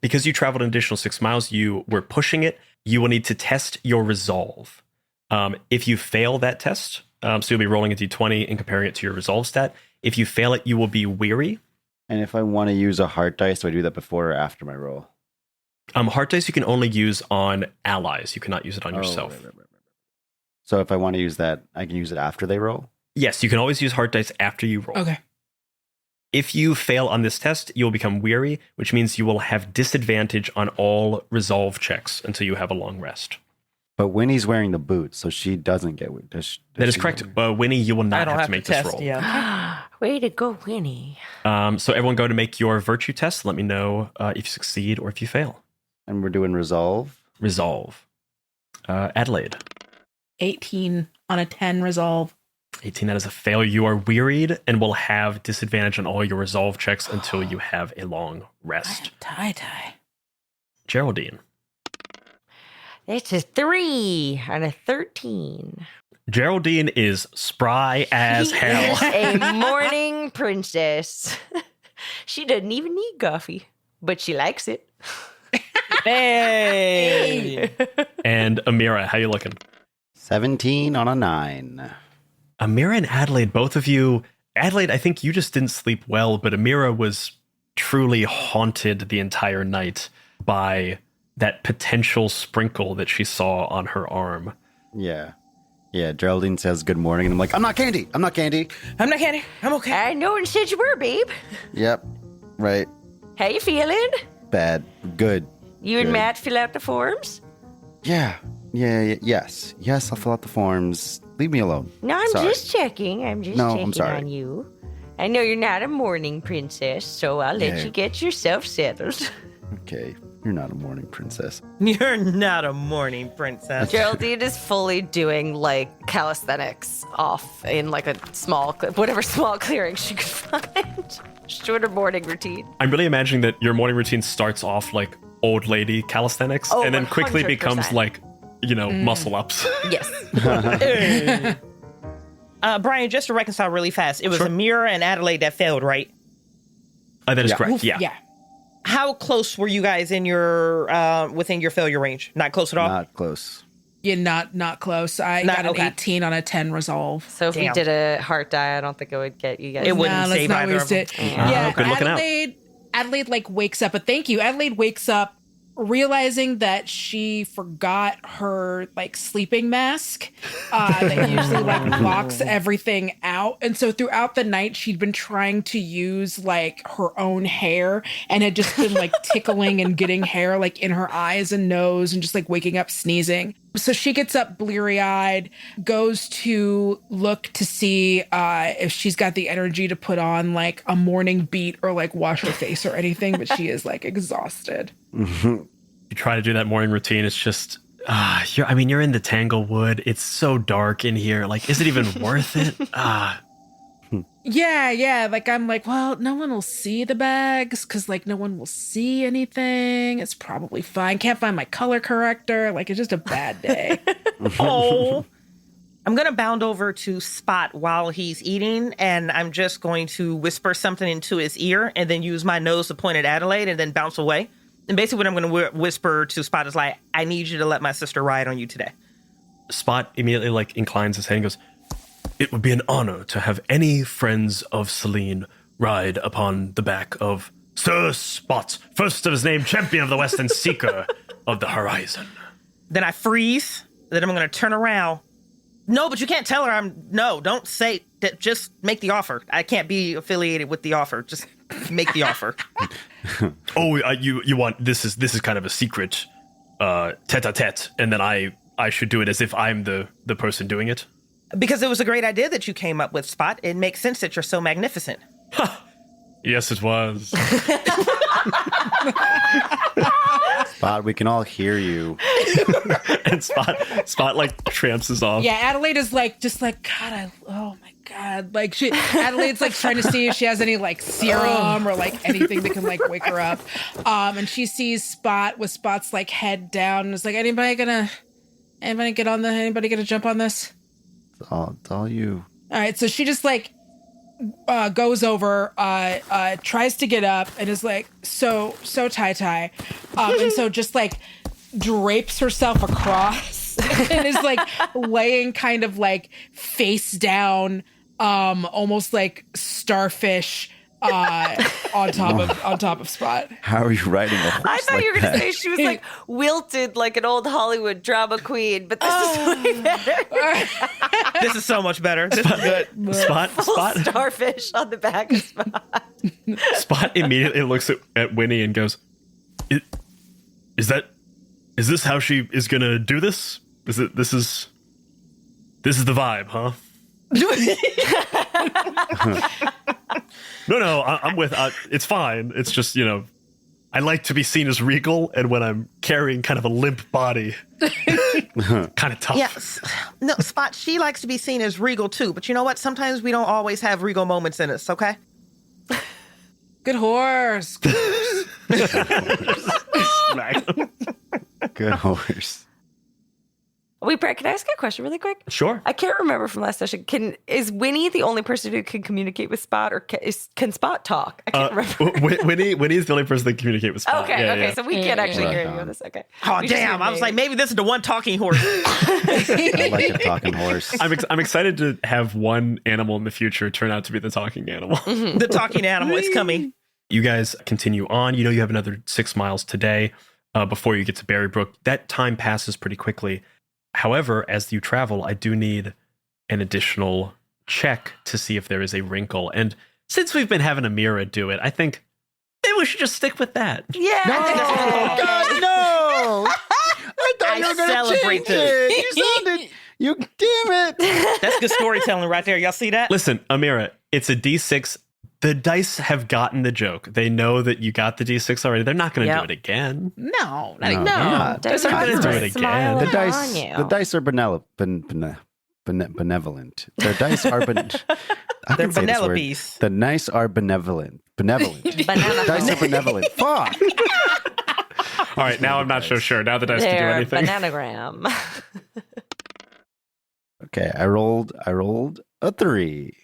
Because you traveled an additional 6 miles, you were pushing it. You will need to test your resolve. If you fail that test, so you'll be rolling a d20 and comparing it to your resolve stat. If you fail it, you will be weary. And if I want to use a heart dice, do I do that before or after my roll? Heart dice you can only use on allies. You cannot use it on yourself. Right. So if I want to use that, I can use it after they roll? Yes, you can always use heart dice after you roll. Okay. If you fail on this test, you will become weary, which means you will have disadvantage on all resolve checks until you have a long rest. But Winnie's wearing the boots, so she doesn't get weary. That is correct. Winnie, you will I not don't have to make this test, roll. Yeah. Way to go, Winnie. So everyone go to make your virtue test. Let me know if you succeed or if you fail. And we're doing resolve. Resolve. Adelaide. 18 on a 10 resolve. 18, that is a fail. You are wearied and will have disadvantage on all your resolve checks until you have a long rest. Tie. Geraldine. It's a 3 on a 13. Geraldine is spry as She hell. is a morning princess. She doesn't even need coffee, but she likes it. Hey. And Amira, how you looking? 17 on a 9. Amira and Adelaide, both of you. Adelaide, I think you just didn't sleep well, but Amira was truly haunted the entire night by that potential sprinkle that she saw on her arm. Yeah. Yeah, Geraldine says good morning, and I'm like, I'm not Candy. I'm not Candy. I'm okay. I know and said you were, babe. Yep. Right. How you feeling? Bad. Good. You and Good. Matt fill out the forms? Yeah. Yes. Yes, I'll fill out the forms. Leave me alone. No, I'm Sorry. just checking. I'm just No, I'm checking sorry. on you. I know you're not a morning princess, so I'll let Yeah. you get yourself settled. Okay. You're not a morning princess. You're not a morning princess. Geraldine is fully doing calisthenics off in a whatever small clearing she could find. She's doing her morning routine. I'm really imagining that your morning routine starts off like old lady calisthenics Oh, and then quickly 100%. becomes muscle ups. Yes. Brian, just to reconcile really fast, it was Sure. Amira and Adelaide that failed, right? That is Yeah. correct. Yeah. Yeah. How close were you guys in your within your failure range? Not close at all. Not close. You're not close. I Not- got an okay. 18 on a 10 resolve. So if we Damn. did a heart die, I don't think it would get you guys. It wouldn't Nah, let's save not either waste of it. them. Yeah, good looking out. Adelaide wakes up, but thank you. Adelaide wakes up realizing that she forgot her sleeping mask that usually blocks everything out. And so throughout the night she'd been trying to use her own hair and had just been tickling and getting hair in her eyes and nose and just waking up sneezing. So she gets up bleary-eyed, goes to look to see if she's got the energy to put on a morning beat or wash her face or anything, but she is exhausted. You try to do that morning routine. It's just, you're in the Tanglewood. It's so dark in here. Is it even worth it? Yeah. Like, I'm like, well, no one will see the bags because, like, no one will see anything. It's probably fine. Can't find my color corrector. Like, it's just a bad day. Oh. I'm going to bound over to Spot while he's eating, and I'm just going to whisper something into his ear and then use my nose to point at Adelaide and then bounce away. And basically what I'm going to whisper to Spot is like, I need you to let my sister ride on you today. Spot immediately like inclines his head and goes, "It would be an honor to have any friends of Celine ride upon the back of Sir Spot, first of his name, champion of the West and seeker of the horizon." Then I freeze. Then I'm going to turn around. No, but you can't tell her don't say that. Just make the offer. I can't be affiliated with the offer. Just make the offer. You want, this is kind of a secret tete-a-tete, and then I should do it as if I'm the person doing it? Because it was a great idea that you came up with, Spot. It makes sense that you're so magnificent. Yes, it was. Spot, we can all hear you. And Spot like tramps off. Yeah, Adelaide is like, just like, God, oh my God. Like, Adelaide's like trying to see if she has any like serum or like anything that can like wake her up. And she sees Spot with Spot's like head down and is like, anybody gonna jump on this? It's all you. All right, so she just like goes over, tries to get up, and is like so tie, and so just like drapes herself across and is like laying kind of like face down, almost like starfish on top of Spot. How are you riding a horse? I thought like you were going to that? say she was like wilted like an old Hollywood drama queen, but this is way better. This is so much better. This is good. Spot Starfish on the back of Spot. Spot immediately looks at Winnie and goes, Is this how she is gonna do this? This is the vibe, huh? No, I'm with. It's fine. It's just, I like to be seen as regal, and when I'm carrying kind of a limp body, kind of tough. Yes. No, Spot, she likes to be seen as regal too, but you know what? Sometimes we don't always have regal moments in us, okay? Good horse. Good horse. Wait, Brett, can I ask a question really quick? Sure. I can't remember from last session. Is Winnie the only person who can communicate with Spot, or can Spot talk? I can't remember. Winnie is the only person that can communicate with Spot. Okay, Yeah. so we can't actually hear any of this. Okay. Oh, We just damn. hear I was me. like, maybe this is the one talking horse. I like a talking horse. I'm excited to have one animal in the future turn out to be the talking animal. The talking animal is coming. You guys continue on. You have another 6 miles today before you get to Berrybrook. That time passes pretty quickly. However, as you travel, I do need an additional check to see if there is a wrinkle. And since we've been having Amira do it, I think maybe we should just stick with that. Yeah. God, no! I thought you were going to celebrate change it. You sounded... You damn it! That's good storytelling right there. Y'all see that? Listen, Amira, it's a D6. The dice have gotten the joke. They know that you got the D6 already. They're not going to do it again. No, No, not. They're not going to do it again. The dice are benevolent. Their dice are They're Benelopes. The dice are benevolent. Dice are benevolent. Fuck. All right, now I'm not so sure. Now the dice can do They're anything. bananagram. Okay, I rolled a 3.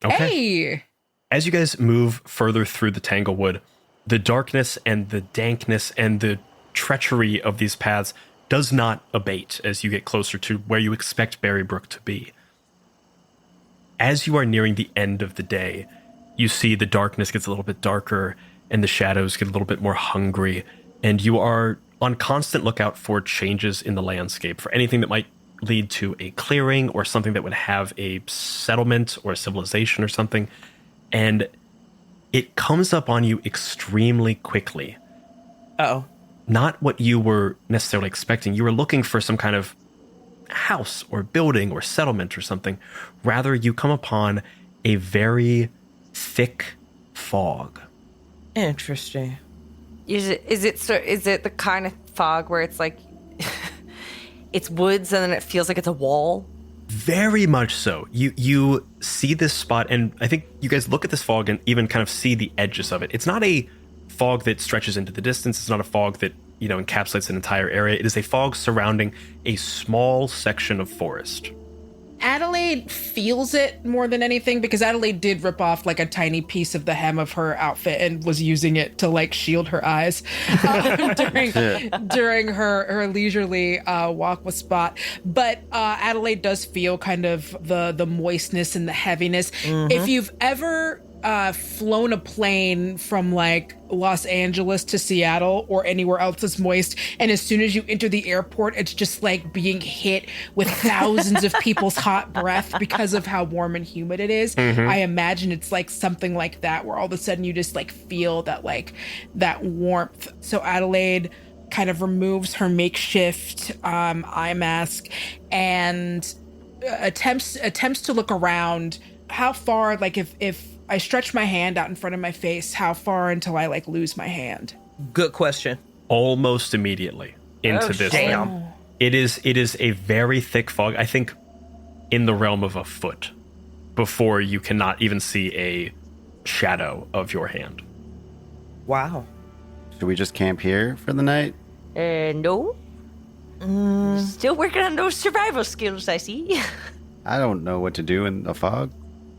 Okay. Hey. As you guys move further through the Tanglewood, the darkness and the dankness and the treachery of these paths does not abate as you get closer to where you expect Berrybrook to be. As you are nearing the end of the day, you see the darkness gets a little bit darker and the shadows get a little bit more hungry, and you are on constant lookout for changes in the landscape, for anything that might lead to a clearing or something that would have a settlement or a civilization or something. And it comes up on you extremely quickly. Uh-oh. Not what you were necessarily expecting. You were looking for some kind of house or building or settlement or something. Rather, you come upon a very thick fog. Interesting. Is it the kind of fog where it's like it's woods and then it feels like it's a wall? Very much so. You see this spot, and I think you guys look at this fog and even kind of see the edges of it. It's not a fog that stretches into the distance. It's not a fog that, encapsulates an entire area. It is a fog surrounding a small section of forest. Adelaide feels it more than anything because Adelaide did rip off like a tiny piece of the hem of her outfit and was using it to like shield her eyes during her leisurely walk with Spot. But Adelaide does feel kind of the moistness and the heaviness. If you've ever flown a plane from like Los Angeles to Seattle or anywhere else that's moist, and as soon as you enter the airport, it's just like being hit with thousands of people's hot breath because of how warm and humid it is. I imagine it's like something like that, where all of a sudden you just like feel that warmth. So Adelaide kind of removes her makeshift eye mask and attempts to look around. How far, like if I stretch my hand out in front of my face, how far until I like lose my hand? Good question. Almost immediately into this. Damn. It is a very thick fog. I think in the realm of a foot before you cannot even see a shadow of your hand. Wow. Should we just camp here for the night? No. Still working on those survival skills, I see. I don't know what to do in the fog.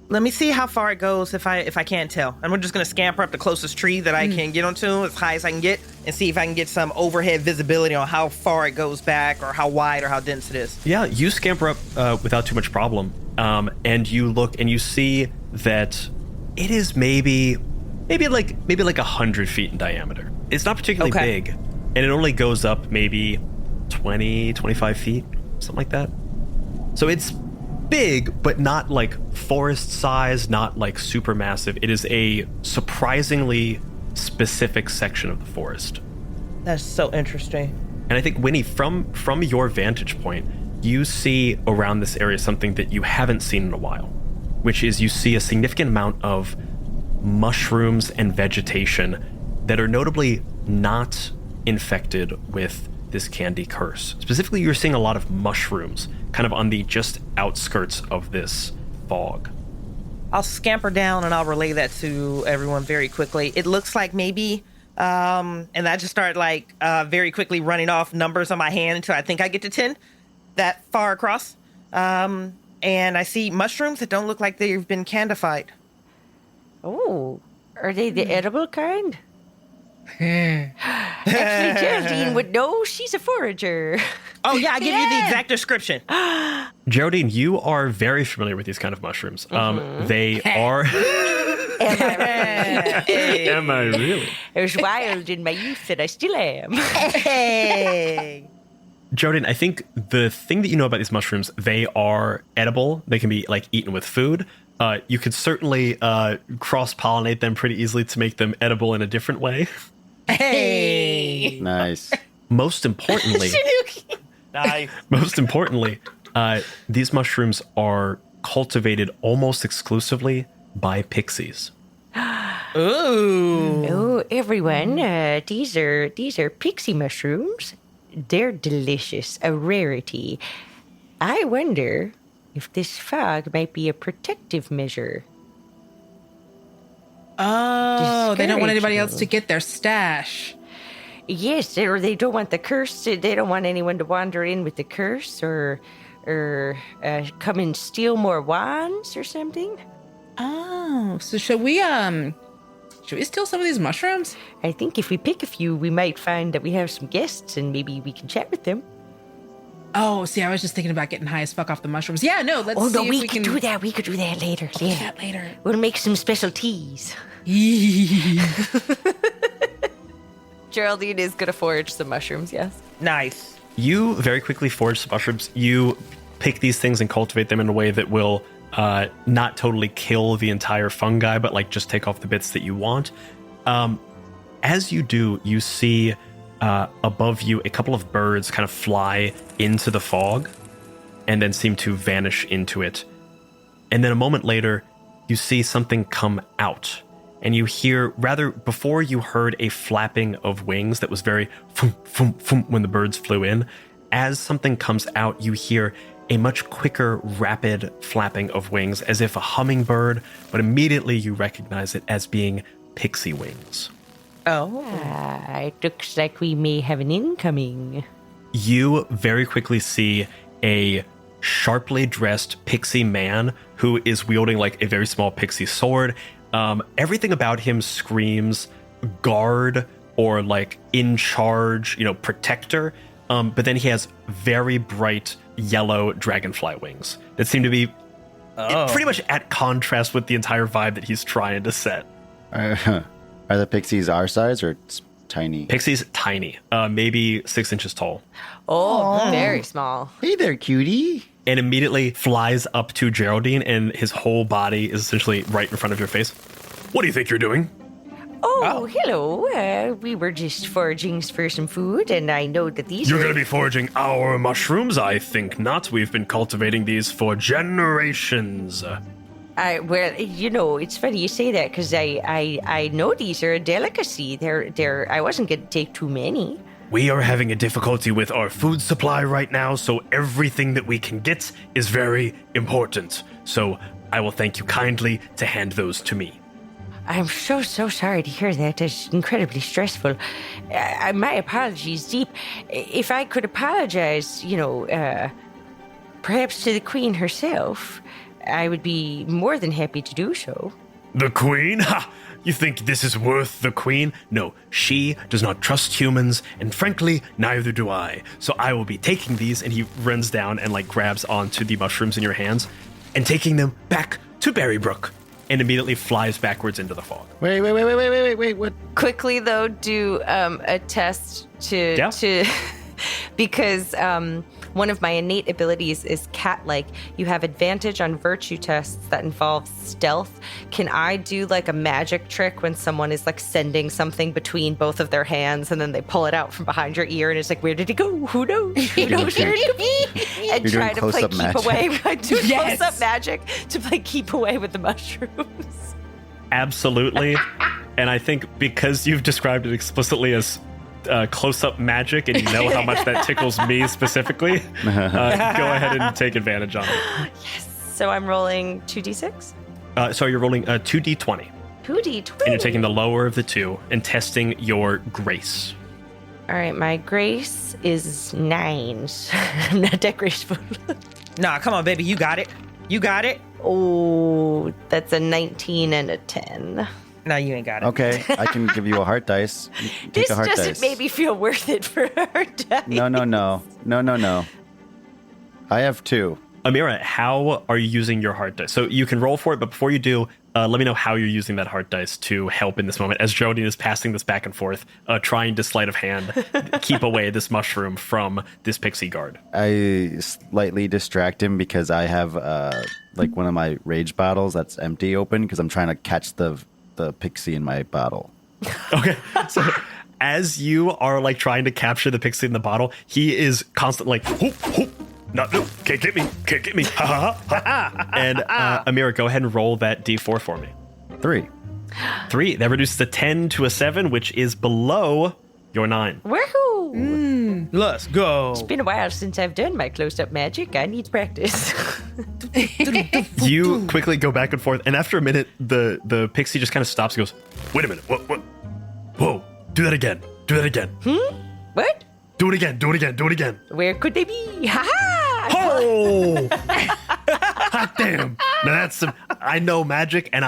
Let me see how far it goes if I can't tell. And we're just going to scamper up the closest tree that I can get onto as high as I can get and see if I can get some overhead visibility on how far it goes back or how wide or how dense it is. Yeah, you scamper up without too much problem. And you look and you see that it is maybe like 100 feet in diameter. It's not particularly big, and it only goes up maybe 20, 25 feet, something like that. So it's big, but not like forest size, not like super massive. It is a surprisingly specific section of the forest. That's so interesting. And I think, Winnie, from your vantage point, you see around this area something that you haven't seen in a while, which is you see a significant amount of mushrooms and vegetation that are notably not infected with this candy curse. Specifically, you're seeing a lot of mushrooms kind of on the just outskirts of this fog. I'll scamper down and I'll relay that to everyone very quickly. It looks like maybe, and I just start like very quickly running off numbers on my hand until I think I get to 10, that far across. And I see mushrooms that don't look like they've been candified. Oh, are they the edible kind? Actually, Geraldine would know. She's a forager. Oh, yeah, I give you the exact description. Geraldine, you are very familiar with these kind of mushrooms. They are... Am I really? I was wild in my youth, and I still am. Hey. Geraldine, I think the thing that you know about these mushrooms, they are edible. They can be like eaten with food. You could certainly cross-pollinate them pretty easily to make them edible in a different way. Hey. Nice. Most importantly, these mushrooms are cultivated almost exclusively by pixies. Ooh. Oh, everyone, these are pixie mushrooms. They're delicious, a rarity. I wonder if this fog might be a protective measure. Oh, they don't want anybody else to get their stash. Yes, or they don't want the curse. They don't want anyone to wander in with the curse or come and steal more wands or something. Oh, so should we steal some of these mushrooms? I think if we pick a few, we might find that we have some guests and maybe we can chat with them. Oh, see, I was just thinking about getting high as fuck off the mushrooms. Yeah, no, let's Oh, see no, if we we could can do that. We could do that later. do Yeah. that later. We'll make some special teas. Geraldine is going to forage some mushrooms, yes. Nice. You very quickly forage some mushrooms. You pick these things and cultivate them in a way that will not totally kill the entire fungi, but like just take off the bits that you want. As you do, you see above you a couple of birds kind of fly into the fog and then seem to vanish into it. And then a moment later, you see something come out. And you hear, rather, before you heard a flapping of wings that was very foom, foom, foom when the birds flew in. As something comes out, you hear a much quicker, rapid flapping of wings, as if a hummingbird, but immediately you recognize it as being pixie wings. Oh. It looks like we may have an incoming. You very quickly see a sharply dressed pixie man who is wielding like a very small pixie sword. Everything about him screams guard or like in charge, protector. But then he has very bright yellow dragonfly wings that seem to be pretty much at contrast with the entire vibe that he's trying to set. Are the pixies our size or tiny? Pixie's tiny, maybe 6 inches tall. Oh, very small. Hey there, cutie. And immediately flies up to Geraldine, and his whole body is essentially right in front of your face. What do you think you're doing? Oh, hello. We were just foraging for some food, and I know that these You're are... going to be foraging our mushrooms? I think not. We've been cultivating these for generations. Well, it's funny you say that, because I know these are a delicacy. I wasn't going to take too many. We are having a difficulty with our food supply right now, so everything that we can get is very important. So I will thank you kindly to hand those to me. I'm so sorry to hear that. That's incredibly stressful. My apologies deep. If I could apologize, perhaps to the Queen herself, I would be more than happy to do so. The Queen? Ha! You think this is worth the Queen? No, she does not trust humans, and frankly, neither do I. So I will be taking these, and he runs down and grabs onto the mushrooms in your hands, and taking them back to Berrybrook, and immediately flies backwards into the fog. Wait, what? Quickly, though, do a test to because one of my innate abilities is cat-like. You have advantage on virtue tests that involve stealth. Can I do a magic trick when someone is sending something between both of their hands, and then they pull it out from behind your ear, and it's where did it go? Who knows? Who knows where it could be? And You're try doing to close-up keep magic. away. I do Yes. close-up magic to keep away with the mushrooms. Absolutely. And I think because you've described it explicitly as close-up magic, and you know how much that tickles me specifically, go ahead and take advantage on it. So I'm rolling 2d6? So you're rolling a 2d20, 2d20. and you're taking the lower of the two and testing your grace. All right, my grace is 9. I'm not that graceful. Nah, come on, baby. You got it. You got it. Oh, that's a 19 and a 10. No, you ain't got it. Okay, I can give you a heart dice. You take This a heart doesn't dice. make me feel worth it for her dice. No. I have 2. Amira, how are you using your heart dice? So you can roll for it, but before you do, let me know how you're using that heart dice to help in this moment, as Geraldine is passing this back and forth, trying to sleight of hand keep away this mushroom from this pixie guard. I slightly distract him because I have one of my rage bottles that's empty open because I'm trying to catch the pixie in my bottle. Okay, so as you are trying to capture the pixie in the bottle, he is constantly whoop, whoop. No, can't get me, ha ha ha. And Amira, go ahead and roll that d4 for me. 3. That reduces a 10 to a 7, which is below your 9. Woohoo! Let's go. It's been a while since I've done my close-up magic. I need practice. You quickly go back and forth, and after a minute, the pixie just kind of stops and goes, wait a minute, what? Whoa, do that again. What? Do it again. Where could they be? Ha ha! Oh! Hot damn. Now that's some, I know magic, and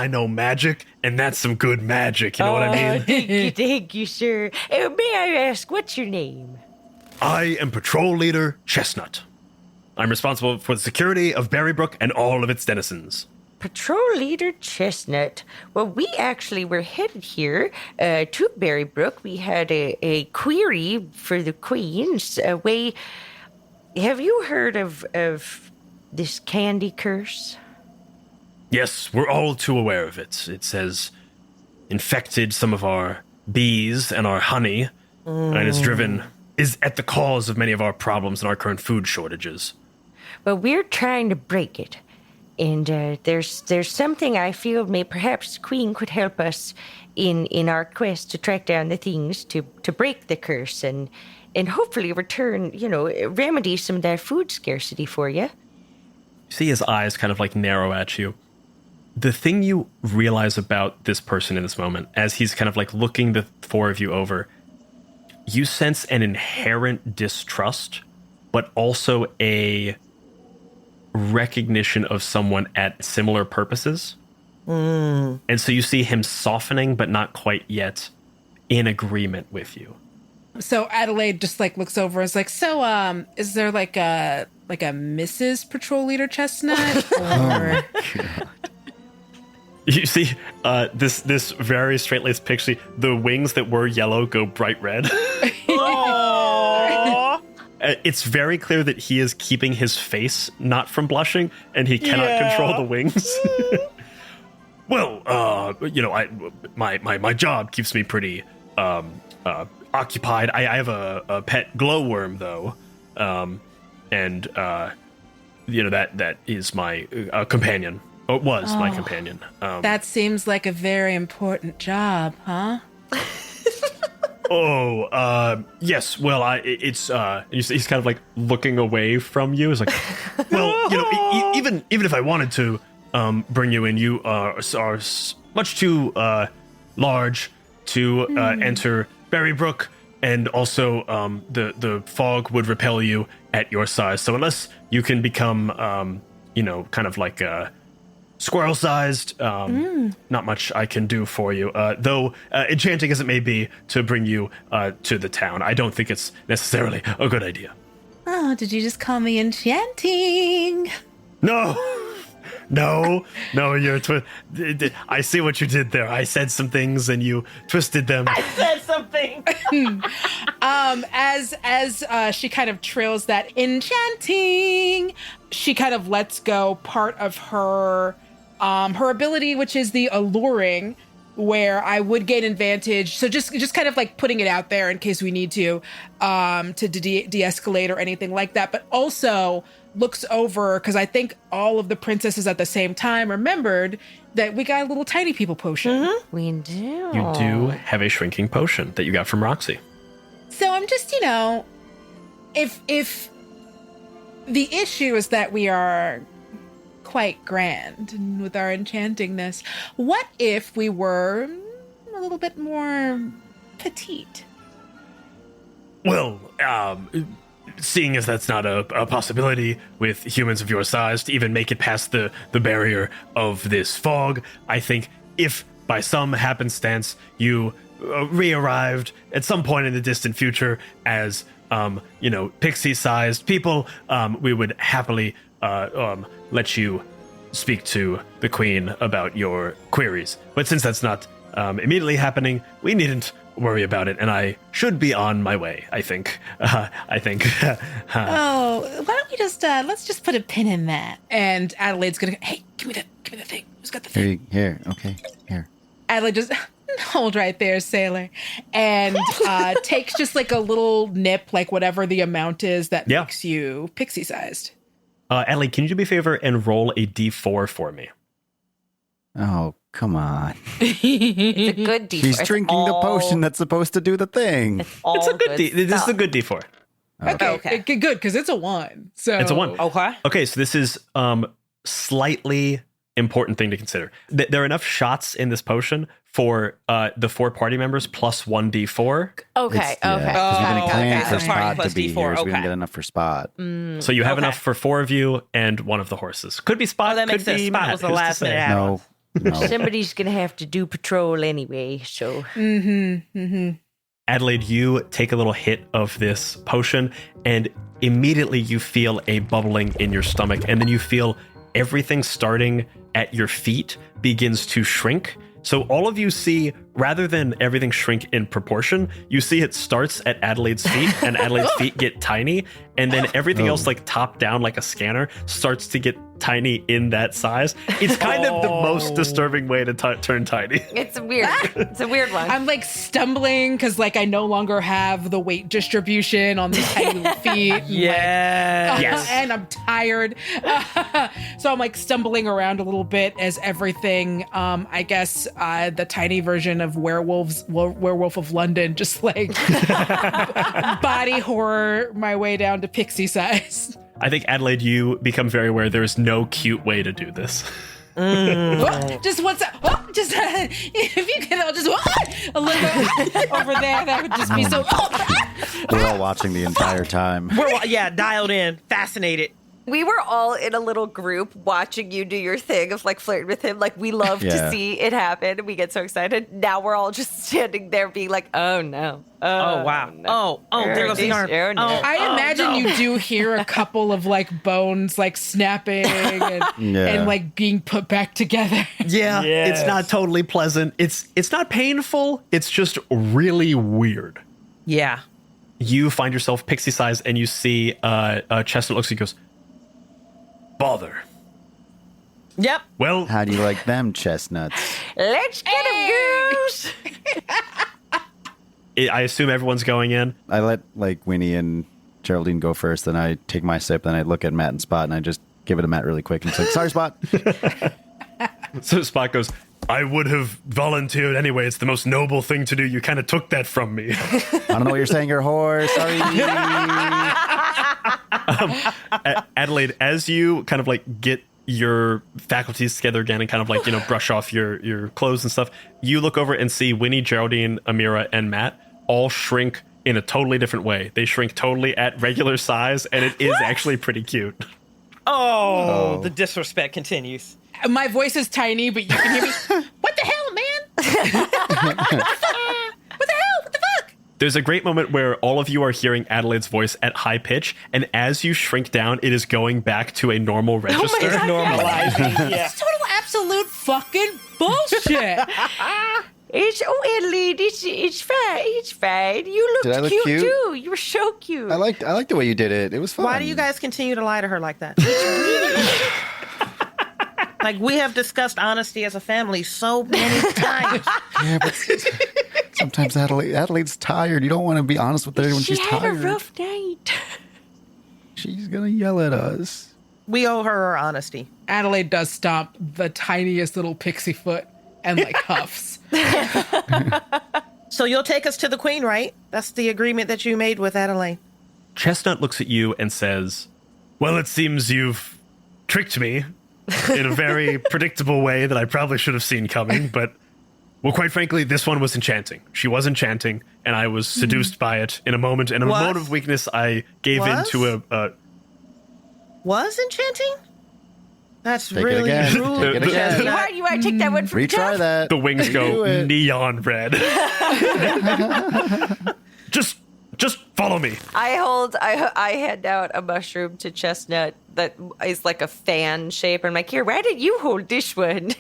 that's some good magic, you know what I mean? Thank you, sir. May I ask, what's your name? I am Patrol Leader Chestnut. I'm responsible for the security of Berrybrook and all of its denizens. Patrol Leader Chestnut. Well, we actually were headed here to Berrybrook. We had a query for the Queen's. Have you heard of this candy curse? Yes, we're all too aware of it. It says infected some of our bees and our honey, and is at the cause of many of our problems and our current food shortages. Well, we're trying to break it. And there's something I feel perhaps the Queen could help us in our quest to track down the things to break the curse and hopefully remedy some of that food scarcity for you. see his eyes kind of like narrow at you. The thing you realize about this person in this moment, as he's kind of like looking the four of you over, you sense an inherent distrust, but also a recognition of someone at similar purposes. And so you see him softening, but not quite yet in agreement with you. So Adelaide just like looks over and is like, so is there like a Mrs. Patrol Leader Chestnut? Or You see this very straight-laced pixie, the wings that were yellow go bright red. It's very clear that he is keeping his face not from blushing, and he cannot control the wings. Well, my job keeps me pretty occupied. I have a pet glowworm, though, and that is my companion. Or it was my companion. that seems like a very important job, huh? Yes. Well, he's kind of like looking away from you. He's like, well, even if I wanted to bring you in, you are much too large to enter Berrybrook, and also the fog would repel you at your size. So unless you can become, kind of like squirrel-sized, not much I can do for you. Though enchanting as it may be to bring you to the town, I don't think it's necessarily a good idea. Oh, did you just call me enchanting? No, you're I see what you did there. I said some things and you twisted them. I said something. As she kind of trills that enchanting, she kind of lets go part of her ability, which is the alluring, where I would gain advantage. So just kind of like putting it out there in case we need to de-escalate or anything like that. But also looks over, because I think all of the princesses at the same time remembered that we got a little tiny people potion. We do. You do have a shrinking potion that you got from Roxy. So I'm just, if the issue is that we are quite grand with our enchantingness, what if we were a little bit more petite? Well, seeing as that's not a possibility with humans of your size to even make it past the barrier of this fog, I think if by some happenstance you re-arrived at some point in the distant future as, pixie-sized people, we would happily let you speak to the queen about your queries. But since that's not immediately happening, we needn't worry about it, and I should be on my way, I think. Oh, why don't we just, let's just put a pin in that. And Adelaide's gonna, hey, give me the thing. Who's got the thing? Here. Adelaide just, hold right there, sailor. And takes just like a little nip, like whatever the amount is that makes you pixie-sized. Adelaide, can you do me a favor and roll a d4 for me? Oh, come on. It's a good D4. She's drinking the potion that's supposed to do the thing. It's all It's a good good This is a stuff. good d4. Okay. Good, because it's a 1. So It's a 1. Okay. Okay, so this is slightly important thing to consider. There are enough shots in this potion for the 4 party members plus 1d4. Okay. Because we've been planning okay. for So Spot party to plus be D4, here, so we okay. didn't get enough for Spot. So you have Okay. enough for 4 of you and 1 of the horses. Could be Spot, Oh, that could makes sense. be Spot Matt. was the Who's to last say? minute add-on. No. Somebody's going to have to do patrol anyway, so. Adelaide, you take a little hit of this potion, and immediately you feel a bubbling in your stomach, and then you feel everything starting at your feet begins to shrink. So all of you see, rather than everything shrink in proportion, you see it starts at Adelaide's feet, and Adelaide's feet get tiny, and then everything else, like top down like a scanner, starts to get tiny in that size. It's kind of the most disturbing way to turn tiny. It's weird. It's a weird one. I'm like stumbling because like I no longer have the weight distribution on these tiny little feet. And, Yeah. Yes. And I'm tired. So I'm like stumbling around a little bit as everything, I guess the tiny version of Werewolf of London, just like body horror my way down to pixie size. I think, Adelaide, you become very aware there is no cute way to do this. Oh, just what's up? Oh, just if you can, I'll just a little bit over there. That would just be so. We're all watching the entire time. We're dialed in, fascinated. We were all in a little group watching you do your thing of like flirting with him. Like we love to see it happen. We get so excited. Now we're all just standing there being like, oh no. Oh wow. No. Oh, there goes the arm. Oh, no. I imagine you do hear a couple of like bones like snapping and like being put back together. Yeah, it's not totally pleasant. It's not painful. It's just really weird. Yeah. You find yourself pixie size and you see Chestnut looks at you and goes, bother. Yep. Well, How do you like them chestnuts? Let's get him, girls. I assume everyone's going in. I let like Winnie and Geraldine go first, then I take my sip, then I look at Matt and Spot, and I just give it to Matt really quick and say, sorry, Spot. So Spot goes, I would have volunteered anyway. It's the most noble thing to do. You kind of took that from me. I don't know what you're saying, you're a whore. Sorry. Adelaide, as you kind of like get your faculties together again and kind of like, brush off your clothes and stuff, you look over and see Winnie, Geraldine, Amira, and Matt all shrink in a totally different way. They shrink totally at regular size, and it is actually pretty cute. Oh, the disrespect continues. My voice is tiny, but you can hear me. What the hell, man? What the hell? What the fuck? There's a great moment where all of you are hearing Adelaide's voice at high pitch, and as you shrink down, it is going back to a normal register. Normalizing. Yeah. It's total absolute fucking bullshit. Adelaide, it's fine. It's fine. You Did I looked look cute cute? too. You were so cute. I liked the way you did it. It was fun. Why do you guys continue to lie to her like that? Like, we have discussed honesty as a family so many times. Yeah, but sometimes Adelaide's tired. You don't want to be honest with her when she's had tired. a rough night. She's gonna yell at us. We owe her our honesty. Adelaide does stomp the tiniest little pixie foot and like huffs. So you'll take us to the queen, right? That's the agreement that you made with Adelaide. Chestnut looks at you and says, well, it seems you've tricked me in a very predictable way that I probably should have seen coming, but, well, quite frankly, this one was enchanting. She was enchanting, and I was seduced by it in a moment. In a moment of weakness, I gave in to a... Was enchanting? That's Take it really again. rude. Take it again. Chestnut. You want to take that one from Retry Jeff? that. The wings Do go it. neon red. Just follow me. I hand out a mushroom to Chestnut that is like a fan shape. I'm like, here, why did you hold this one?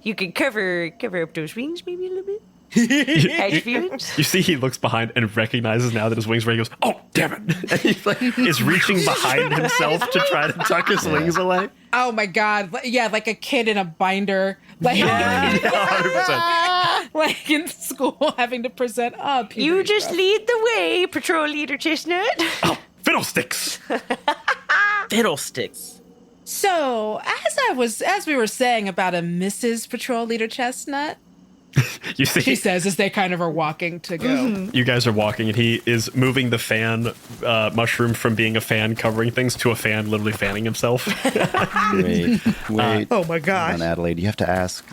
You can cover up those wings maybe a little bit. How you feeling? You see he looks behind and recognizes now that his wings are ready. He goes, oh, damn it. And he is reaching behind himself to try to tuck his wings away. Oh my god. Yeah, like a kid in a binder. Like, 100%. like in school having to present up. You just lead the way, Patrol Leader Chestnut. Oh, fiddlesticks. Fiddlesticks. So, as we were saying about a Mrs. Patrol Leader Chestnut, You see, she says as they kind of are walking to go. you guys are walking, and he is moving the fan mushroom from being a fan covering things to a fan literally fanning himself. Wait. Oh my gosh. Come on, Adelaide. You have to ask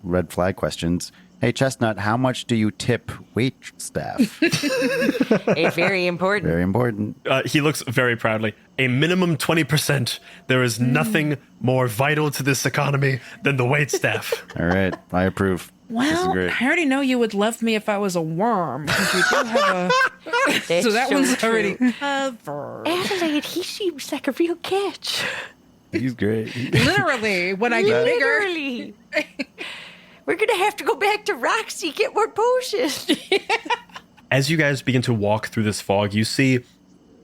red flag questions. Hey, Chestnut, how much do you tip wait staff? It's very important. Very important. He looks very proudly. A minimum 20%. There is nothing more vital to this economy than the wait staff. All right, I approve. This is Well, great. I already know you would love me if I was a worm. Because you do have a... so that one's true. already covered. Adelaide, he seems like a real catch. He's great. Literally, when I get bigger. Literally. We're going to have to go back to Roxy, get more potions. As you guys begin to walk through this fog, you see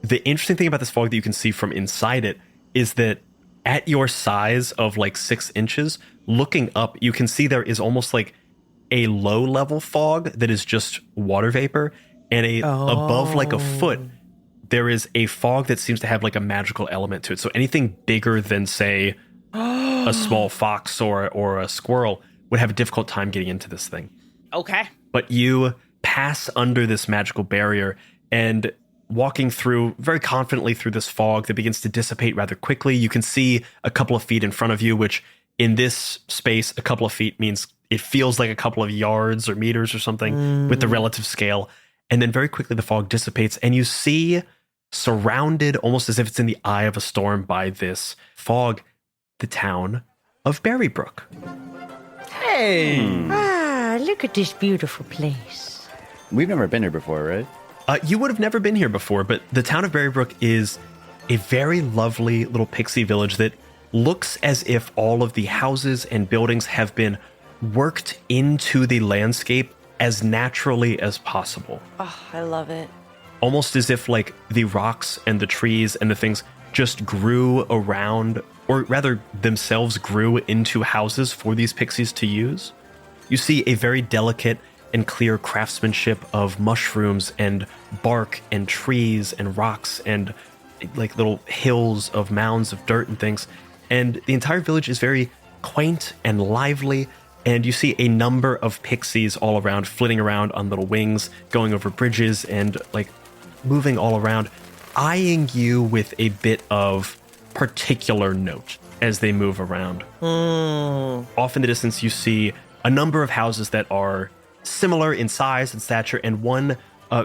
the interesting thing about this fog that you can see from inside it is that at your size of like 6 inches, looking up, you can see there is almost like a low level fog that is just water vapor, and above like a foot, there is a fog that seems to have like a magical element to it. So anything bigger than, say, a small fox or a squirrel would have a difficult time getting into this thing. Okay. But you pass under this magical barrier, and walking through very confidently through this fog that begins to dissipate rather quickly. You can see a couple of feet in front of you, which in this space, a couple of feet means it feels like a couple of yards or meters or something with the relative scale. And then very quickly the fog dissipates and you see, surrounded almost as if it's in the eye of a storm by this fog, the town of Berrybrook. Hey! Ah, look at this beautiful place. We've never been here before, right? You would have never been here before, but the town of Berrybrook is a very lovely little pixie village that looks as if all of the houses and buildings have been worked into the landscape as naturally as possible. Oh, I love it. Almost as if like the rocks and the trees and the things just grew around, or rather themselves grew into houses for these pixies to use. You see a very delicate and clear craftsmanship of mushrooms and bark and trees and rocks and like little hills of mounds of dirt and things. And the entire village is very quaint and lively. And you see a number of pixies all around, flitting around on little wings, going over bridges and like moving all around, eyeing you with a bit of particular note as they move around. Off in the distance, you see a number of houses that are similar in size and stature, and one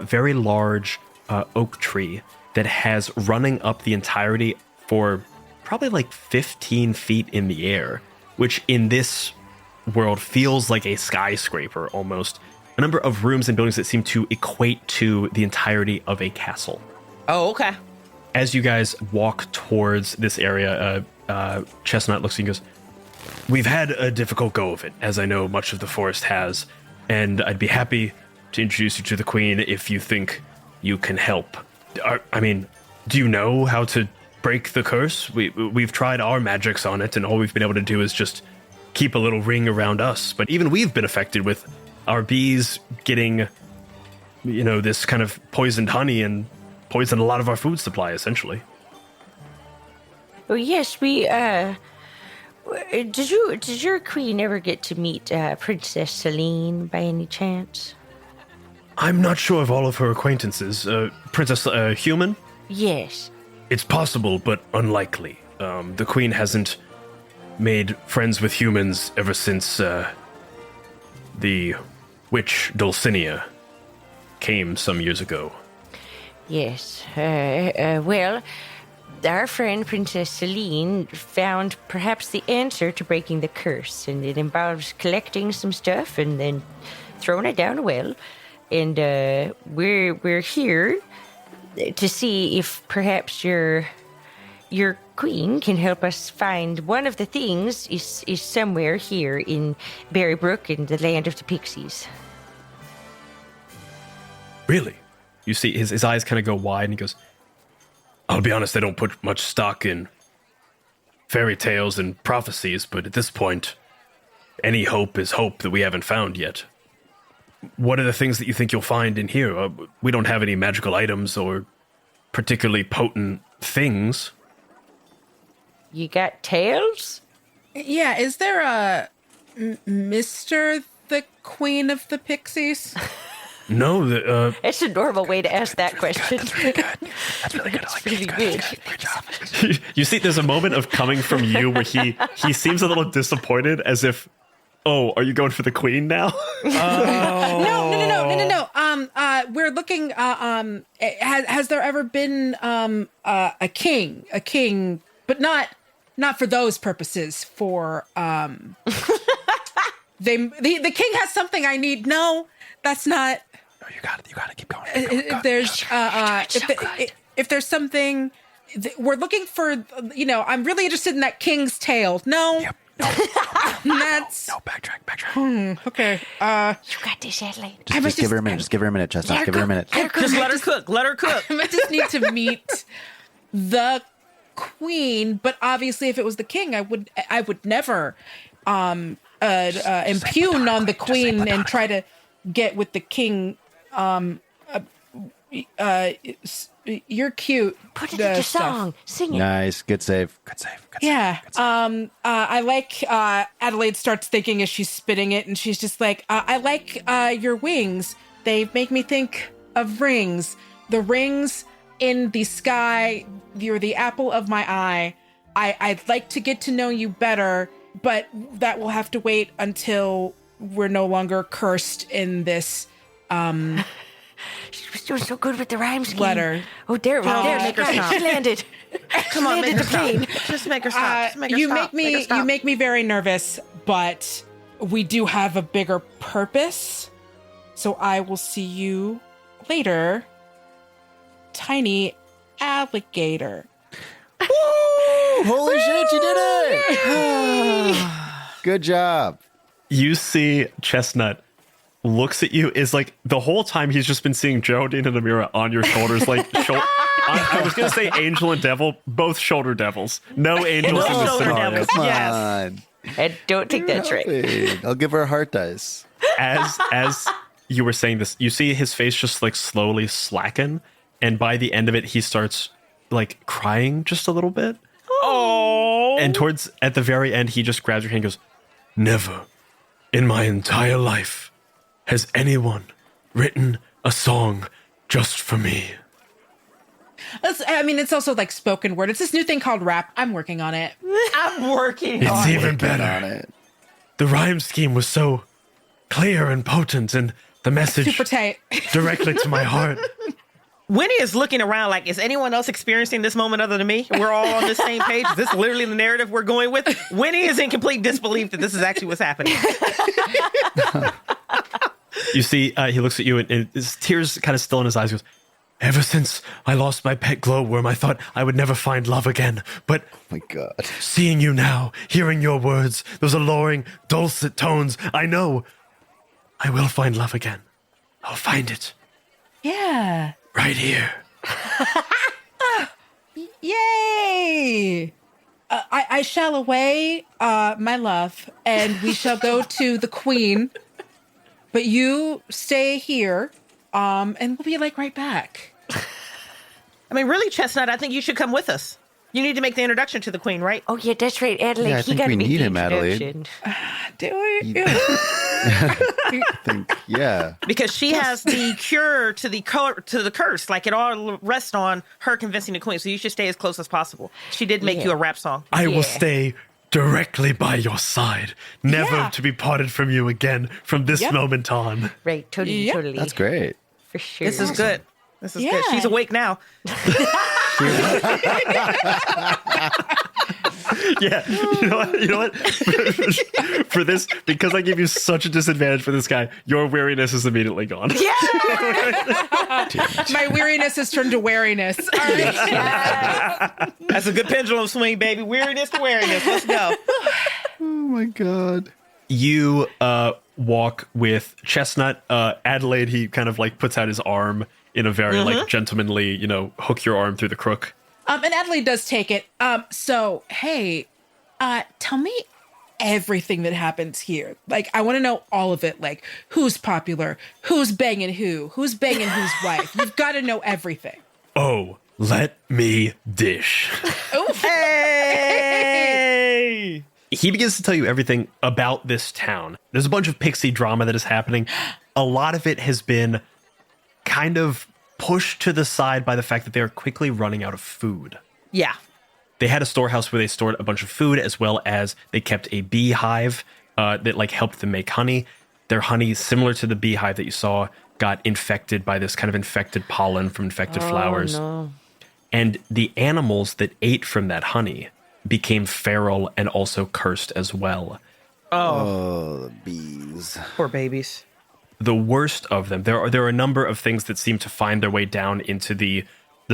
very large oak tree that has running up the entirety for probably like 15 feet in the air, which in this world feels like a skyscraper almost. A number of rooms and buildings that seem to equate to the entirety of a castle. Oh, okay. As you guys walk towards this area, Chestnut looks at you and goes, "We've had a difficult go of it, as I know much of the forest has, and I'd be happy to introduce you to the Queen if you think you can help. I mean, do you know how to break the curse? We've tried our magics on it, and all we've been able to do is just keep a little ring around us. But even we've been affected with our bees getting, this kind of poisoned honey and poisoned a lot of our food supply, essentially." Oh yes, we did your queen ever get to meet Princess Celine by any chance? I'm not sure of all of her acquaintances. Princess Human? Yes. It's possible, but unlikely. The Queen hasn't made friends with humans ever since the witch Dulcinea came some years ago. Yes. Well, our friend Princess Celine found perhaps the answer to breaking the curse, and it involves collecting some stuff and then throwing it down a well. And we're here to see if perhaps your queen can help us find one of the things is somewhere here in Berrybrook in the land of the pixies. Really? You see his eyes kind of go wide and he goes, "I'll be honest, I don't put much stock in fairy tales and prophecies, but at this point, any hope is hope that we haven't found yet. What are the things that you think you'll find in here? We don't have any magical items or particularly potent things." You got tails? Yeah, is there a Mr. the Queen of the Pixies? No, It's a normal way to ask that question. That's really good. That's really good. I like Really good. Great job. you see there's a moment of coming from you where he seems a little disappointed, as if, "Oh, are you going for the Queen now?" No. We're looking. Has there ever been a king, but not for those purposes? For the king has something I need. No, that's not. No, you got to keep going. If there's if there's something we're looking for, I'm really interested in that king's tail. No. Yep. No, That's backtrack. okay. You got this, Adelaide. Just give her a minute. Just give her a minute, Chestnut. Give her a minute. Just let her cook. Let her cook. I just need to meet the queen, but obviously, if it was the king, I would never impugn on the queen and try to get with the king. You're cute. Put it into song. Sing it. Nice. Good save. Yeah. I like Adelaide starts thinking as she's spitting it, and she's just like, I like your wings. They make me think of rings. The rings in the sky. You're the apple of my eye. I'd like to get to know you better, but that will have to wait until we're no longer cursed in this She was doing so good with the rhyme scheme. letter. Oh, there, make her stop. she landed. Come on, make landed her the plane. stop. Just make her stop. Just make her you stop. you make me very nervous, but we do have a bigger purpose. So I will see you later, tiny alligator. Woo! Holy shit, you did it! Good job. You see Chestnut looks at you, is like the whole time he's just been seeing Geraldine and Amira on your shoulders, like I was gonna say angel and devil, both shoulder devils. No angels in this shoulder scenario. devils. Come Yes. on. I don't take that trick. Hey, I'll give her a heart dice. As you were saying this, you see his face just like slowly slacken, and by the end of it, he starts like crying just a little bit. Oh. And towards at the very end, he just grabs your hand and goes, "Never in my entire life has anyone written a song just for me." It's also like spoken word. It's this new thing called rap. I'm working on it. I'm working It's on it. even On better. it. The rhyme scheme was so clear and potent, and the message Super tight. directly to my heart. Winnie is looking around like, is anyone else experiencing this moment other than me? We're all on the same page. Is this literally the narrative we're going with? Winnie is in complete disbelief that this is actually what's happening. You see, he looks at you, and his tears kind of still in his eyes. He goes, "Ever since I lost my pet glowworm, I thought I would never find love again. But Oh my god. seeing you now, hearing your words, those alluring, dulcet tones, I know I will find love again. I'll find it Yeah. right here." Yay! I shall away, my love, and we shall go to the queen. But you stay here, and we'll be like right back. I mean, really, Chestnut, I think you should come with us. You need to make the introduction to the queen, right? Oh, yeah, that's right, Adelaide. Yeah, I he think got we to make need the him, Adelaide. introduction. Do we? I think, yeah. Because she has the cure to the curse. Like, it all rests on her convincing the queen. So you should stay as close as possible. She did make you a rap song. I will Yeah. stay directly by your side, never Yeah. to be parted from you again from this Yep. moment on. Right, totally, Yep. totally. That's great. For sure. This is good. This is good. Yeah. She's awake now. Yeah, you know what? For this, because I give you such a disadvantage for this guy, your weariness is immediately gone. My weariness has turned to wariness. All right. That's a good pendulum swing, baby. Weariness to wariness. Let's go. Oh my god. You walk with Chestnut. Adelaide, he kind of like puts out his arm in a very like gentlemanly, hook your arm through the crook. And Adelaide does take it. So, hey, tell me everything that happens here. Like, I want to know all of it. Like, who's popular, who's banging who's banging whose wife. You've got to know everything. Oh, let me dish. Oof. Hey! He begins to tell you everything about this town. There's a bunch of pixie drama that is happening. A lot of it has been kind of pushed to the side by the fact that they are quickly running out of food. Yeah. They had a storehouse where they stored a bunch of food, as well as they kept a beehive that like helped them make honey. Their honey, similar to the beehive that you saw, got infected by this kind of infected pollen from infected flowers. No. And the animals that ate from that honey became feral and also cursed as well. Oh, the bees. Poor babies. The worst of them, there are a number of things that seem to find their way down into the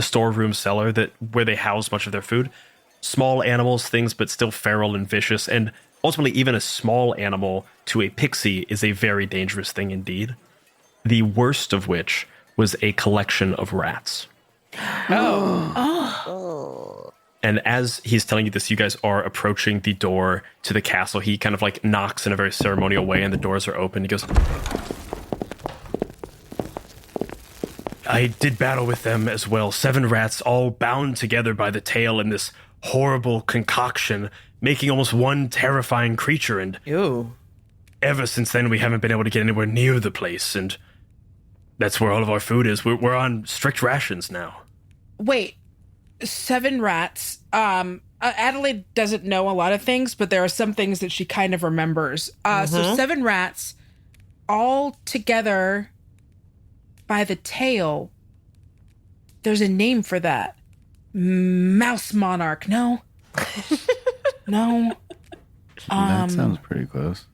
storeroom cellar where they house much of their food. Small animals, things, but still feral and vicious. And ultimately, even a small animal to a pixie is a very dangerous thing indeed. The worst of which was a collection of rats. And as he's telling you this, you guys are approaching the door to the castle. He kind of like knocks in a very ceremonial way, and the doors are open. He goes, "I did battle with them as well. 7 rats all bound together by the tail in this horrible concoction, making almost one terrifying creature. And Ew. ever since then, we haven't been able to get anywhere near the place. And that's where all of our food is. We're on strict rations now." Wait, 7 rats. Adelaide doesn't know a lot of things, but there are some things that she kind of remembers. So 7 rats all together by the tail. There's a name for that. Mouse monarch. No. No. That sounds pretty close.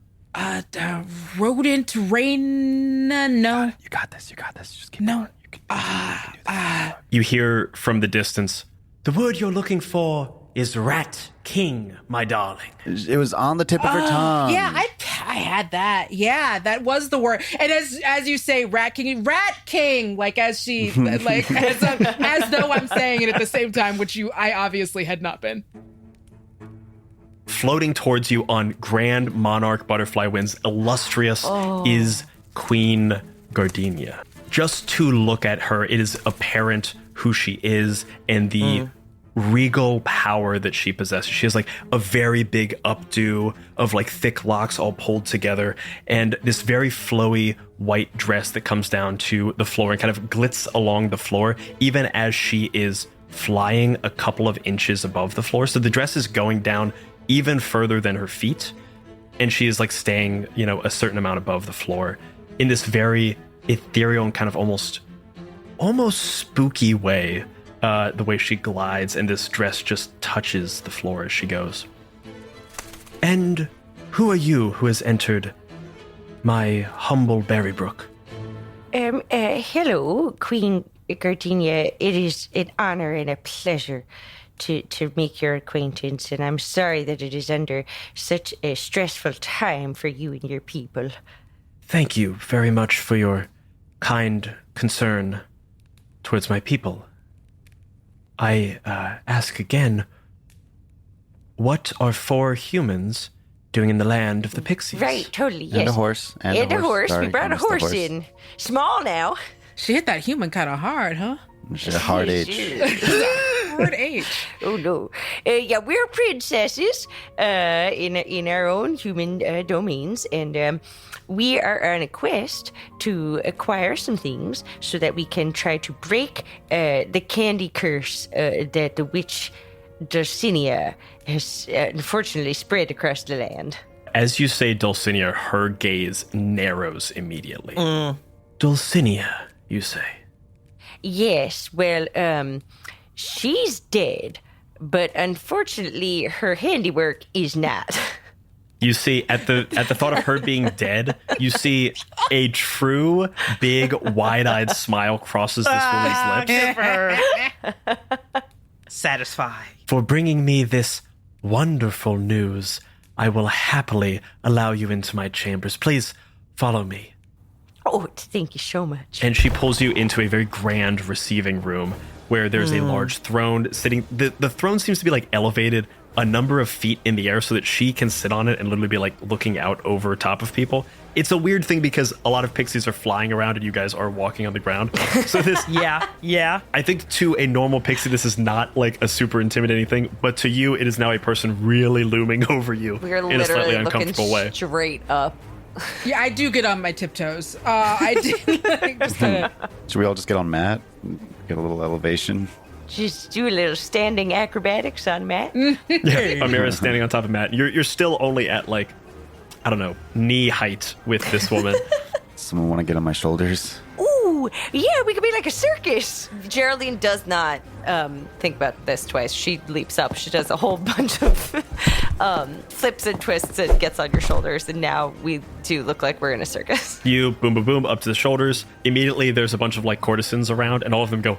Rodent rain. No. You got this. Just keep No. going. You can You hear from the distance, the word you're looking for is rat king, my darling. It was on the tip of her tongue. Yeah, I had that. Yeah, that was the word. And as you say, rat king, like as she, like as though I'm saying it at the same time, which I obviously had not been. Floating towards you on grand monarch butterfly wings, illustrious, is Queen Gardenia. Just to look at her, it is apparent who she is and the regal power that she possesses. She has like a very big updo of like thick locks all pulled together and this very flowy white dress that comes down to the floor and kind of glits along the floor even as she is flying a couple of inches above the floor. So the dress is going down even further than her feet and she is like staying, a certain amount above the floor in this very ethereal and kind of almost spooky way. The way she glides and this dress just touches the floor as she goes. And who are you who has entered my humble Berrybrook? Hello, Queen Gardenia. It is an honor and a pleasure to make your acquaintance, and I'm sorry that it is under such a stressful time for you and your people. Thank you very much for your kind concern towards my people. I ask again, what are 4 humans doing in the land of the pixies? Right, totally, yes. And a horse. And a horse. Sorry, We brought I a missed the horse in. Small now. She hit that human kind of hard, huh? She's a hard H. Hard H. Oh, no. Yeah, we're princesses in our own human domains, and we are on a quest to acquire some things so that we can try to break the candy curse that the witch Dulcinea has unfortunately spread across the land. As you say Dulcinea, her gaze narrows immediately. Dulcinea, you say? Yes, well, she's dead, but unfortunately her handiwork is not. You see, at the thought of her being dead, you see a true, big, wide-eyed smile crosses this woman's lips. Good for her. Satisfied. For bringing me this wonderful news, I will happily allow you into my chambers. Please follow me. Oh, thank you so much. And she pulls you into a very grand receiving room where there's a large throne sitting. The throne seems to be like elevated a number of feet in the air so that she can sit on it and literally be like looking out over top of people. It's a weird thing because a lot of pixies are flying around and you guys are walking on the ground. So this, yeah. I think to a normal pixie, this is not like a super intimidating thing, but to you, it is now a person really looming over you We're in a slightly literally looking uncomfortable way. straight up. Yeah, I do get on my tiptoes. I do. Just kinda, Should we all just get on Matt? Get a little elevation? Just do a little standing acrobatics on Matt. Yeah, Amira's standing on top of Matt. You're still only at like, I don't know, knee height with this woman. Someone want to get on my shoulders? Ooh, yeah, we could be like a circus. Geraldine does not think about this twice. She leaps up. She does a whole bunch of flips and twists and gets on your shoulders. And now we do look like we're in a circus. You boom, boom, boom up to the shoulders. Immediately, there's a bunch of like courtesans around, and all of them go,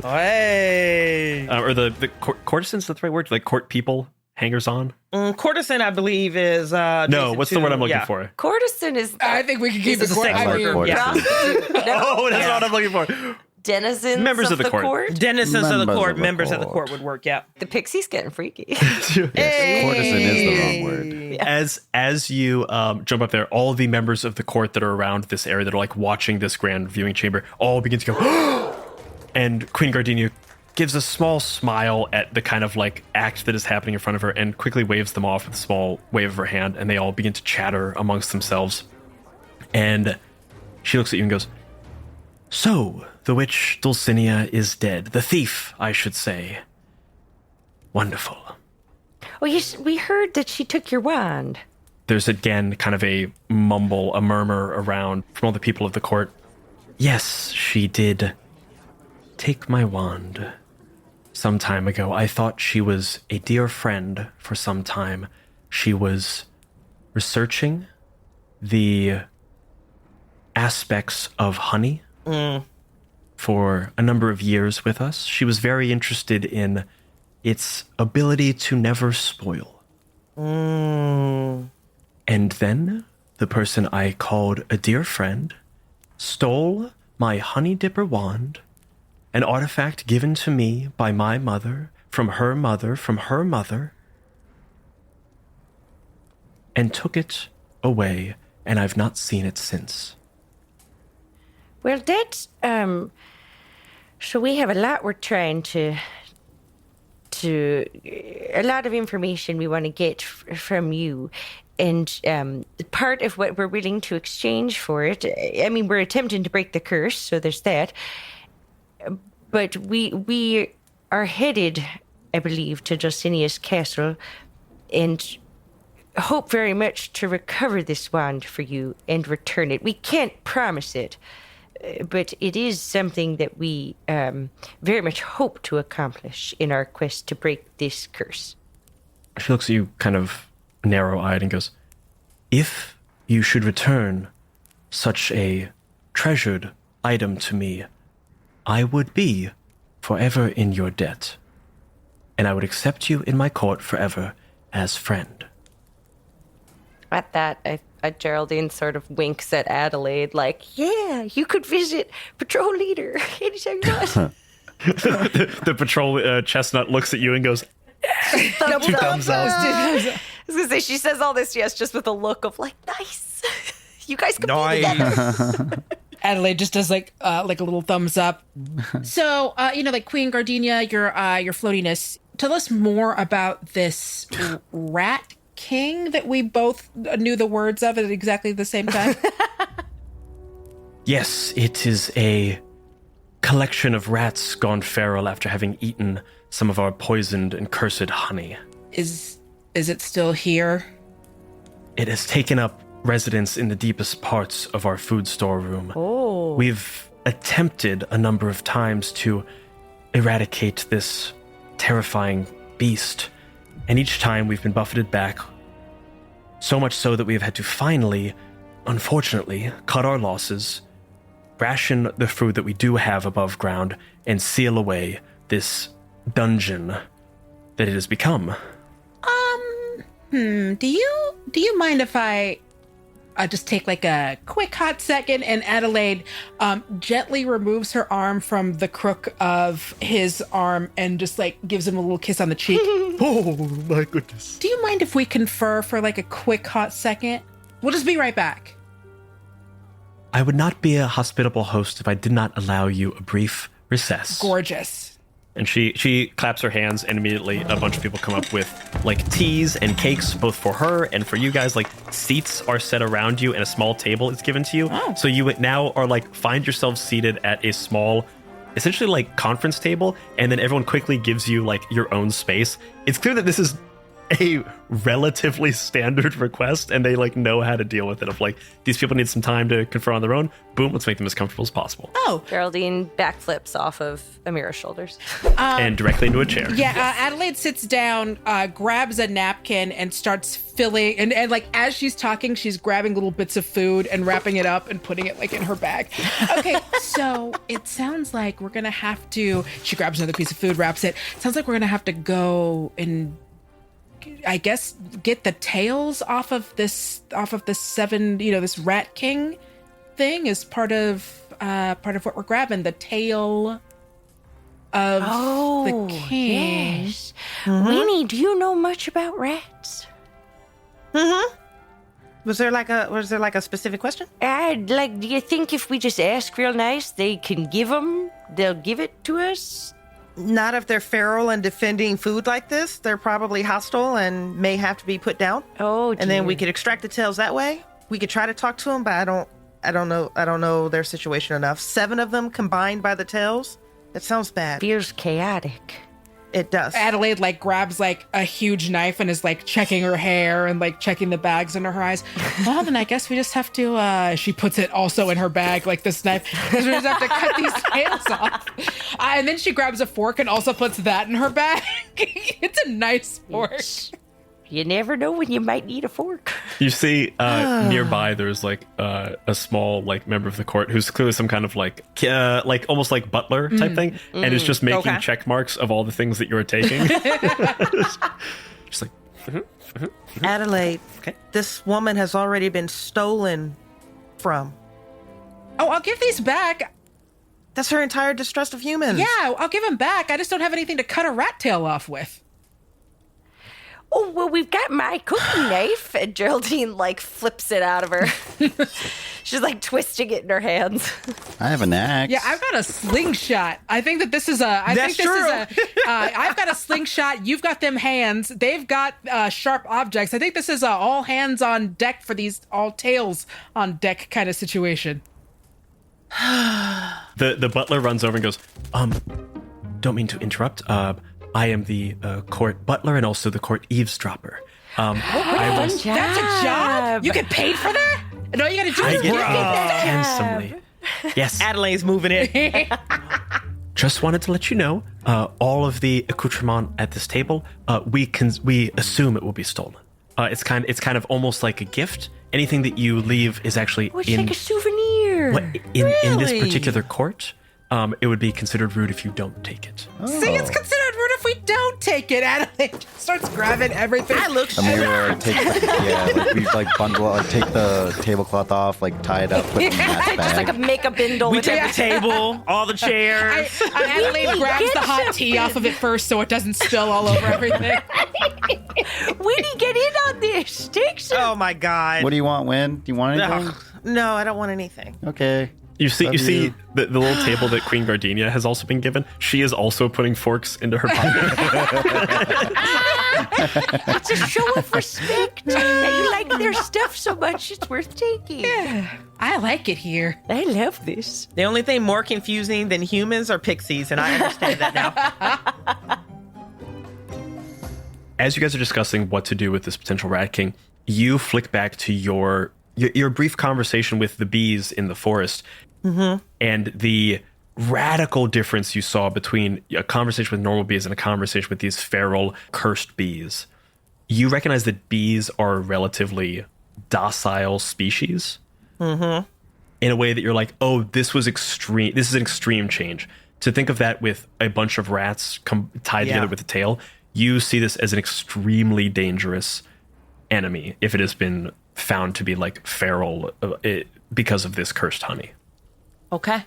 Hey. or the courtesans, that's the right word? Like court people, hangers on? Courtesan, I believe, is No, adjacent what's the to- word I'm looking yeah. for? Courtesan is. I think we can keep It's it a sex I worker. mean, Yeah. Oh, that's what I'm looking for. Denizens Members of the court. Denizens of the Members court, of the members of the court. court would work, yeah. The pixie's getting freaky. Yes, courtesan is the wrong word. As you jump up there, all the members of the court that are around this area that are like watching this grand viewing chamber all begin to go, and Queen Gardenia gives a small smile at the kind of like act that is happening in front of her and quickly waves them off with a small wave of her hand, and they all begin to chatter amongst themselves. And she looks at you and goes, So, the witch Dulcinea is dead. The thief, I should say. Wonderful. Oh, yes, we heard that she took your wand. There's again kind of a mumble, a murmur around from all the people of the court. Yes, she did take my wand some time ago. I thought she was a dear friend for some time. She was researching the aspects of honey for a number of years with us. She was very interested in its ability to never spoil. And then the person I called a dear friend stole my honey dipper wand, an artifact given to me by my mother, from her mother, from her mother, and took it away, and I've not seen it since. Well, that's, so we have a lot we're trying to a lot of information we want to get from you. And part of what we're willing to exchange for it, I mean, we're attempting to break the curse, so there's that. But we are headed, I believe, to Dulcinea's castle and hope very much to recover this wand for you and return it. We can't promise it, but it is something that we very much hope to accomplish in our quest to break this curse. She looks at you kind of narrow-eyed and goes, if you should return such a treasured item to me, I would be forever in your debt, and I would accept you in my court forever as friend. At that, Geraldine sort of winks at Adelaide, like, Yeah, you could visit patrol leader anytime you want. The patrol chestnut looks at you and goes, Two thumbs up. I was gonna say, she says all this, yes, just with a look of like, nice. You guys can be together. Adelaide just does like a little thumbs up. So, like Queen Gardenia, your floatiness, tell us more about this rat king that we both knew the words of at exactly the same time. Yes, it is a collection of rats gone feral after having eaten some of our poisoned and cursed honey. Is it still here? It has taken up residence in the deepest parts of our food storeroom. Oh. We've attempted a number of times to eradicate this terrifying beast, and each time we've been buffeted back, so much so that we've had to finally, unfortunately, cut our losses, ration the food that we do have above ground, and seal away this dungeon that it has become. Do you mind if I just take like a quick hot second? And Adelaide gently removes her arm from the crook of his arm and just like gives him a little kiss on the cheek. Oh my goodness. Do you mind if we confer for like a quick hot second? We'll just be right back. I would not be a hospitable host if I did not allow you a brief recess. Gorgeous. And she claps her hands, and immediately a bunch of people come up with like teas and cakes, both for her and for you guys. Like seats are set around you, and a small table is given to you. Oh. So you now are like find yourself seated at a small, essentially like conference table, and then everyone quickly gives you like your own space. It's clear that this is a relatively standard request, and they like know how to deal with it. Of like, these people need some time to confer on their own. Boom, let's make them as comfortable as possible. Oh, Geraldine backflips off of Amira's shoulders. And directly into a chair. yeah. Adelaide sits down, grabs a napkin, and starts filling. And like as she's talking, she's grabbing little bits of food and wrapping it up and putting it like in her bag. Okay, so it sounds like we're gonna have to. She grabs another piece of food, wraps it. Sounds like we're gonna have to go and, I guess, get the tails off of this seven, this rat king thing is part of what we're grabbing. The tail of the king. Yes. Winnie, do you know much about rats? Was there like a specific question? Do you think if we just ask real nice, they can give them? They'll give it to us? Not if they're feral and defending food like this. They're probably hostile and may have to be put down. Oh, dear. And then we could extract the tails that way. We could try to talk to them, but I don't I don't know their situation enough. 7 of them combined by the tails? That sounds bad. Feels chaotic. It does. Adelaide like grabs like a huge knife and is like checking her hair and like checking the bags under her eyes. Well, then I guess we just have to, she puts it also in her bag, like this knife. We just have to cut these tails off. And then she grabs a fork and also puts that in her bag. It's a nice fork. You never know when you might need a fork. You see nearby there's like a small like member of the court who's clearly some kind of like almost like butler type thing, and is just making check marks of all the things that you're taking. Just like Adelaide, this woman has already been stolen from. Oh, I'll give these back. That's her entire distrust of humans. Yeah, I'll give them back. I just don't have anything to cut a rat tail off with. Oh, well, we've got my cooking knife. And Geraldine, like, flips it out of her. She's, like, twisting it in her hands. I have an axe. Yeah, I've got a slingshot. I think that this is a... I've got a slingshot. You've got them hands. They've got sharp objects. I think this is a all hands on deck for these all tails on deck kind of situation. the butler runs over and goes, don't mean to interrupt. I am the court butler and also the court eavesdropper. That's a job? You get paid for that? And all you gotta do is get work. paid handsomely. Yes. Adelaide's moving in. Just wanted to let you know, all of the accoutrement at this table, we assume it will be stolen. It's kind of almost like a gift. Anything that you leave is actually It's like a souvenir. In this particular court. It would be considered rude if you don't take it. See, it's considered rude if we don't take it. Adelaide starts grabbing everything. I look Amira, we like bundle, like take the tablecloth off, like tie it up, put it in Matt's bag. Just like a makeup bindle. We take the table, all the chairs. Adelaide grabs the hot tea off of it first so it doesn't spill all over everything. Winnie, get in on this. Take some. Oh my God. What do you want, Win? Do you want anything? No, I don't want anything. Okay. You see the little table that Queen Gardenia has also been given? She is also putting forks into her pocket. It's a show of respect that you like their stuff so much. It's worth taking. Yeah, I like it here. I love this. The only thing more confusing than humans are pixies, and I understand that now. As you guys are discussing what to do with this potential Rat King, you flick back to your brief conversation with the bees in the forest, and the radical difference you saw between a conversation with normal bees and a conversation with these feral, cursed bees. You recognize that bees are a relatively docile species in a way that you're like, oh, this was extreme. This is an extreme change. To think of that with a bunch of rats tied together with a tail, you see this as an extremely dangerous enemy if it has been found to be like feral because of this cursed honey. Okay.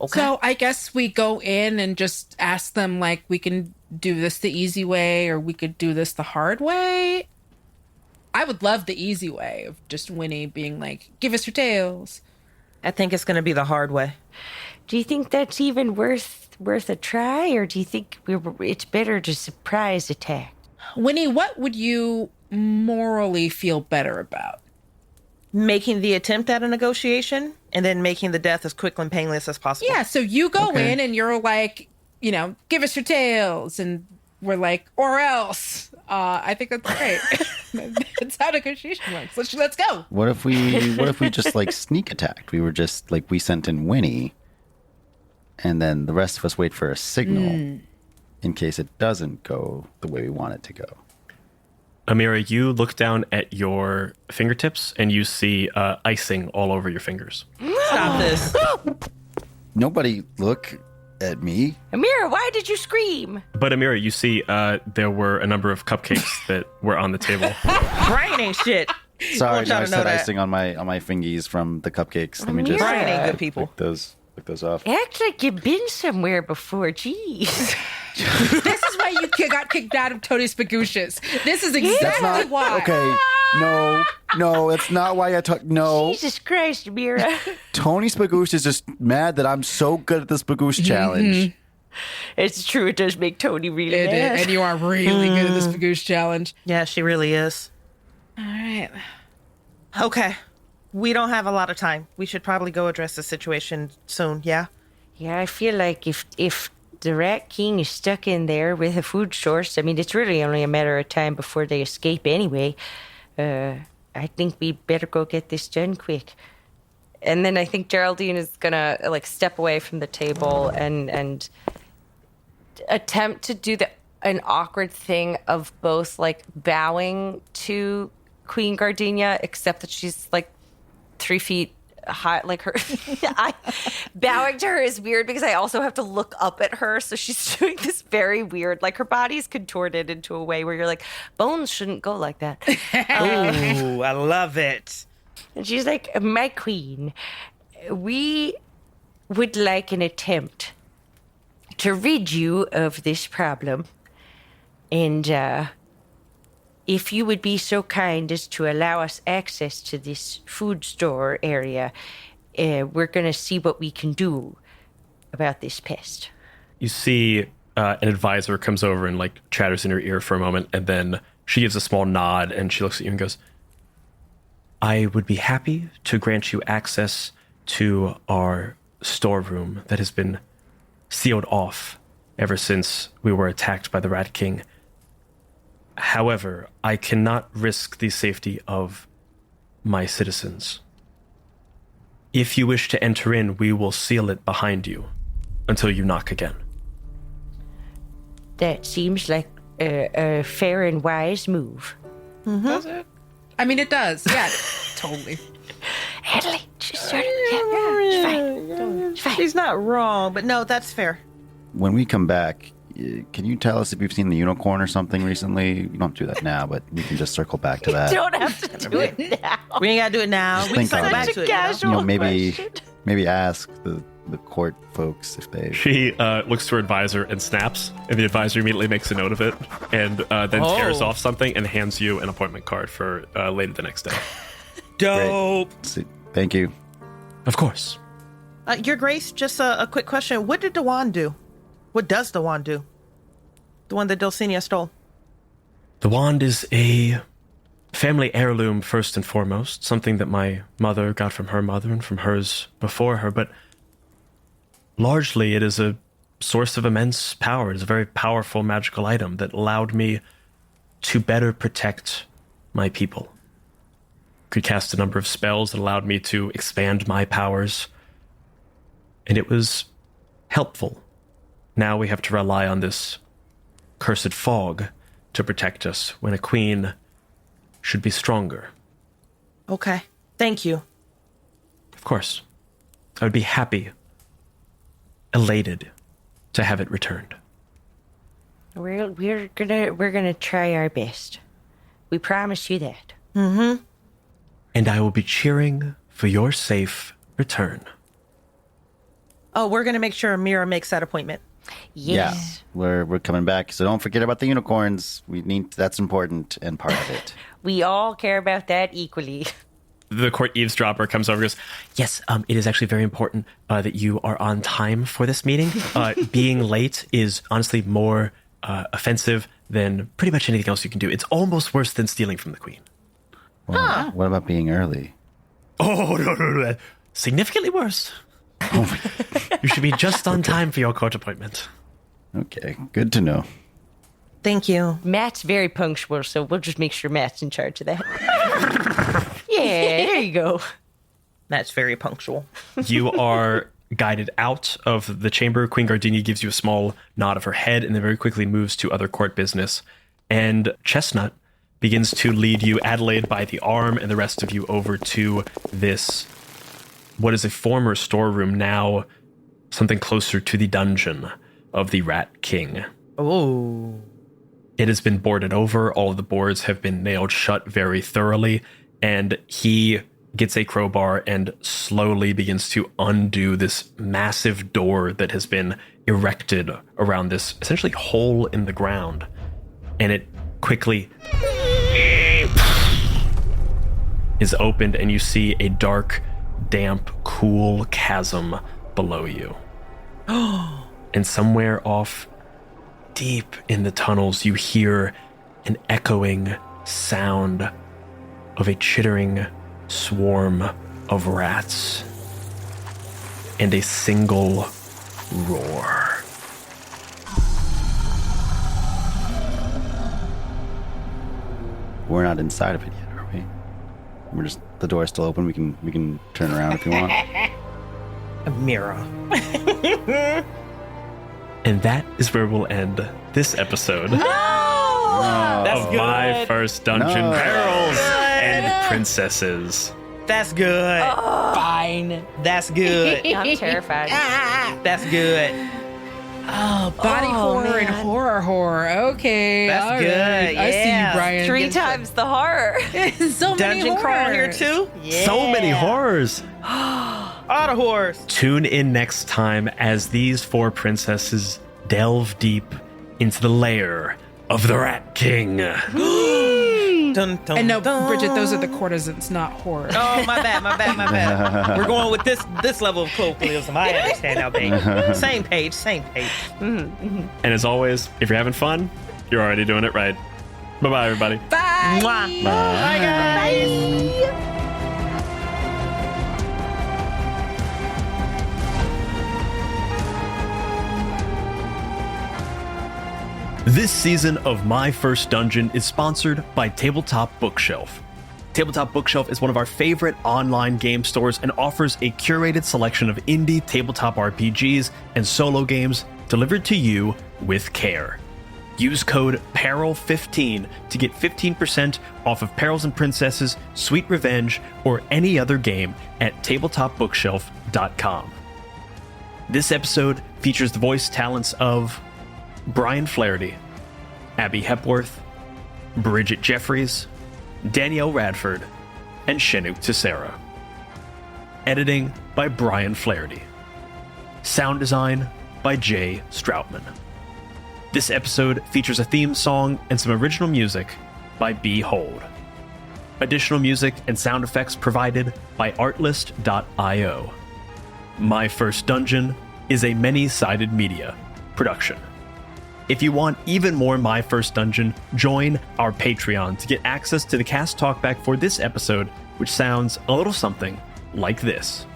So I guess we go in and just ask them, like, we can do this the easy way or we could do this the hard way. I would love the easy way of just Winnie being like, give us your tails. I think it's going to be the hard way. Do you think that's even worth a try, or do you think it's better to surprise attack? Winnie, what would you morally feel better about? Making the attempt at a negotiation and then making the death as quick and painless as possible. Yeah, so you go in and you're like, give us your tails. And we're like, or else. I think that's great. That's how negotiation works. Let's go. What if we just like sneak attacked? We were just like, we sent in Winnie, and then the rest of us wait for a signal in case it doesn't go the way we want it to go. Amira, you look down at your fingertips and you see icing all over your fingers. Stop this. Nobody look at me. Amira, why did you scream? But Amira, you see there were a number of cupcakes that were on the table. Brian ain't shit. Sorry, no, I know said that. icing on my fingies from the cupcakes. Let me just Brian ain't good people. pick those off. Act like you've been somewhere before. Jeez. This is why you got kicked out of Tony Spagoocious. This is exactly That's not why. okay. No, that's not why I talk. No, Jesus Christ, Amira. Tony Spagoosh is just mad that I'm so good at the Spagoosh challenge. It's true. It does make Tony really mad. And you are really good at the Spagoosh challenge. Yeah, she really is. All right. Okay. We don't have a lot of time. We should probably go address the situation soon, yeah? Yeah, I feel like if the Rat King is stuck in there with a food source, I mean, it's really only a matter of time before they escape anyway. I think we better go get this done quick. And then I think Geraldine is gonna like step away from the table and attempt to do an awkward thing of both like bowing to Queen Gardenia, except that she's like 3 feet high, like her. Bowing to her is weird because I also have to look up at her, so she's doing this very weird, like her body's contorted into a way where you're like, bones shouldn't go like that. Ooh, I love it. And she's like, my queen, we would like an attempt to rid you of this problem. And if you would be so kind as to allow us access to this food store area, we're going to see what we can do about this pest. You see an advisor comes over and like chatters in her ear for a moment, and then she gives a small nod and she looks at you and goes, I would be happy to grant you access to our storeroom that has been sealed off ever since we were attacked by the Rat King. However, I cannot risk the safety of my citizens. If you wish to enter in, we will seal it behind you until you knock again. That seems like a fair and wise move. Does it? I mean, it does. Yeah, totally. Adelaide, she started. Yeah, it's fine. It's fine. She's not wrong, but no, that's fair. When we come back, can you tell us if we've seen the unicorn or something recently? You don't do that now, but we can just circle back to that. You don't have to do it now. We ain't gotta do it now. Just We can think circle on back it. to it. You know? Maybe ask the court folks if they. She looks to her advisor and snaps, and the advisor immediately makes a note of it, and then tears off something and hands you an appointment card for later the next day. Dope. Thank you. Of course. Your Grace, just a quick question. What did the wand do? What does the wand do? The one that Dulcinea stole. The wand is a family heirloom first and foremost, something that my mother got from her mother and from hers before her, but largely it is a source of immense power. It's a very powerful magical item that allowed me to better protect my people. Could cast a number of spells that allowed me to expand my powers, and it was helpful. Now we have to rely on this cursed fog to protect us when a queen should be stronger. Okay. Thank you. Of course. I would be happy, elated to have it returned. We're gonna try our best. We promise you that. Mm-hmm. And I will be cheering for your safe return. Oh, we're gonna make sure Mira makes that appointment. Yes. Yeah, we're coming back, so don't forget about the unicorns. That's important and part of it. We all care about that equally. The court eavesdropper comes over and goes, yes, it is actually very important that you are on time for this meeting. Being late is honestly more offensive than pretty much anything else you can do. It's almost worse than stealing from the queen. Well, what about being early? Oh, no. Significantly worse. You should be just on time for your court appointment. Okay, good to know. Thank you. Matt's very punctual, so we'll just make sure Matt's in charge of that. Yeah, there you go. That's very punctual. You are guided out of the chamber. Queen Gardenia gives you a small nod of her head and then very quickly moves to other court business. And Chestnut begins to lead you, Adelaide by the arm, and the rest of you over to this, what is a former storeroom, now something closer to the dungeon of the Rat King. Oh. It has been boarded over. All of the boards have been nailed shut very thoroughly. And he gets a crowbar and slowly begins to undo this massive door that has been erected around this essentially hole in the ground. And it quickly is opened, and you see a dark, damp, cool chasm below you. And somewhere off deep in the tunnels, you hear an echoing sound of a chittering swarm of rats and a single roar. We're not inside of it yet, are we? We're just the door's still open. We can turn around if you want. A mirror. And that is where we'll end this episode That's of good. My First Dungeon, No. Perils and Princesses. That's good. Fine. That's good. I'm terrified. That's good. Oh, body horror and horror. Okay. That's all good, right. I see yeah. you, Brian. 3 times the horror. So many Dungeon crawl here horrors. too. Yeah. So many horrors. All the horrors. Tune in next time as these 4 princesses delve deep into the lair of the Rat King. Dun, dun, And no, dun. Bridget, those are the courtezans, not horror. Oh, my bad. We're going with this level of colloquialism. I understand now, baby. Same page. And as always, if you're having fun, you're already doing it right. Bye-bye, everybody. Bye. Mwah. Bye, guys. This season of My First Dungeon is sponsored by Tabletop Bookshelf. Tabletop Bookshelf is one of our favorite online game stores and offers a curated selection of indie tabletop RPGs and solo games delivered to you with care. Use code PERIL15 to get 15% off of Perils and Princesses, Sweet Revenge, or any other game at tabletopbookshelf.com. This episode features the voice talents of Brian Flaherty, Abby Hepworth, Bridget Jeffries, Danielle Radford, and Chinook Tessera. Editing by Brian Flaherty. Sound design by Jay Stroutman. This episode features a theme song and some original music by Behold. Additional music and sound effects provided by Artlist.io. My First Dungeon is a many-sided media production. If you want even more My First Dungeon, join our Patreon to get access to the cast talkback for this episode, which sounds a little something like this.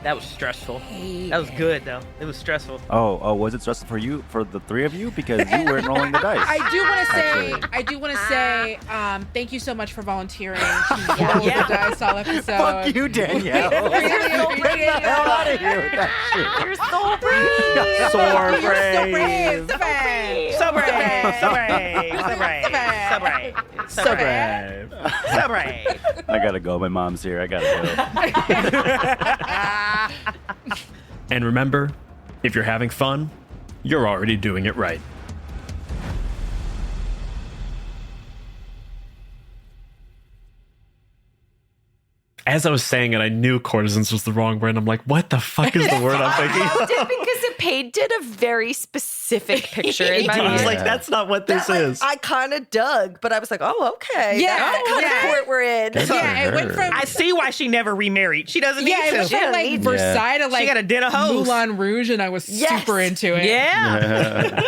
That was stressful. That was good though. It was stressful. Oh, was it stressful for you, for the 3 of you, because you weren't rolling the dice? I Actually. do want to say, thank you so much for volunteering to roll the dice all episode. Fuck you, Danielle. Really Get the appreciate hell out it. of here with that shit. You're so brave. Soar You're brave. so brave. So brave. So brave. So brave. So brave. So brave. So brave. I gotta go. My mom's here. I gotta go. And remember, if you're having fun, you're already doing it right. As I was saying it, I knew courtesans was the wrong word. And I'm like, what the fuck is the word I'm thinking? Because it painted a very specific picture in my I was mind. like, that's not what this is. I kind of dug, but I was like, oh, okay. Yeah, That's the kind of court we're in. Yeah, it went from I see why she never remarried. She doesn't need it to. went from like Yeah. Versailles to like She got a den of hoes. Moulin Rouge, and I was Yes. super into it. Yeah.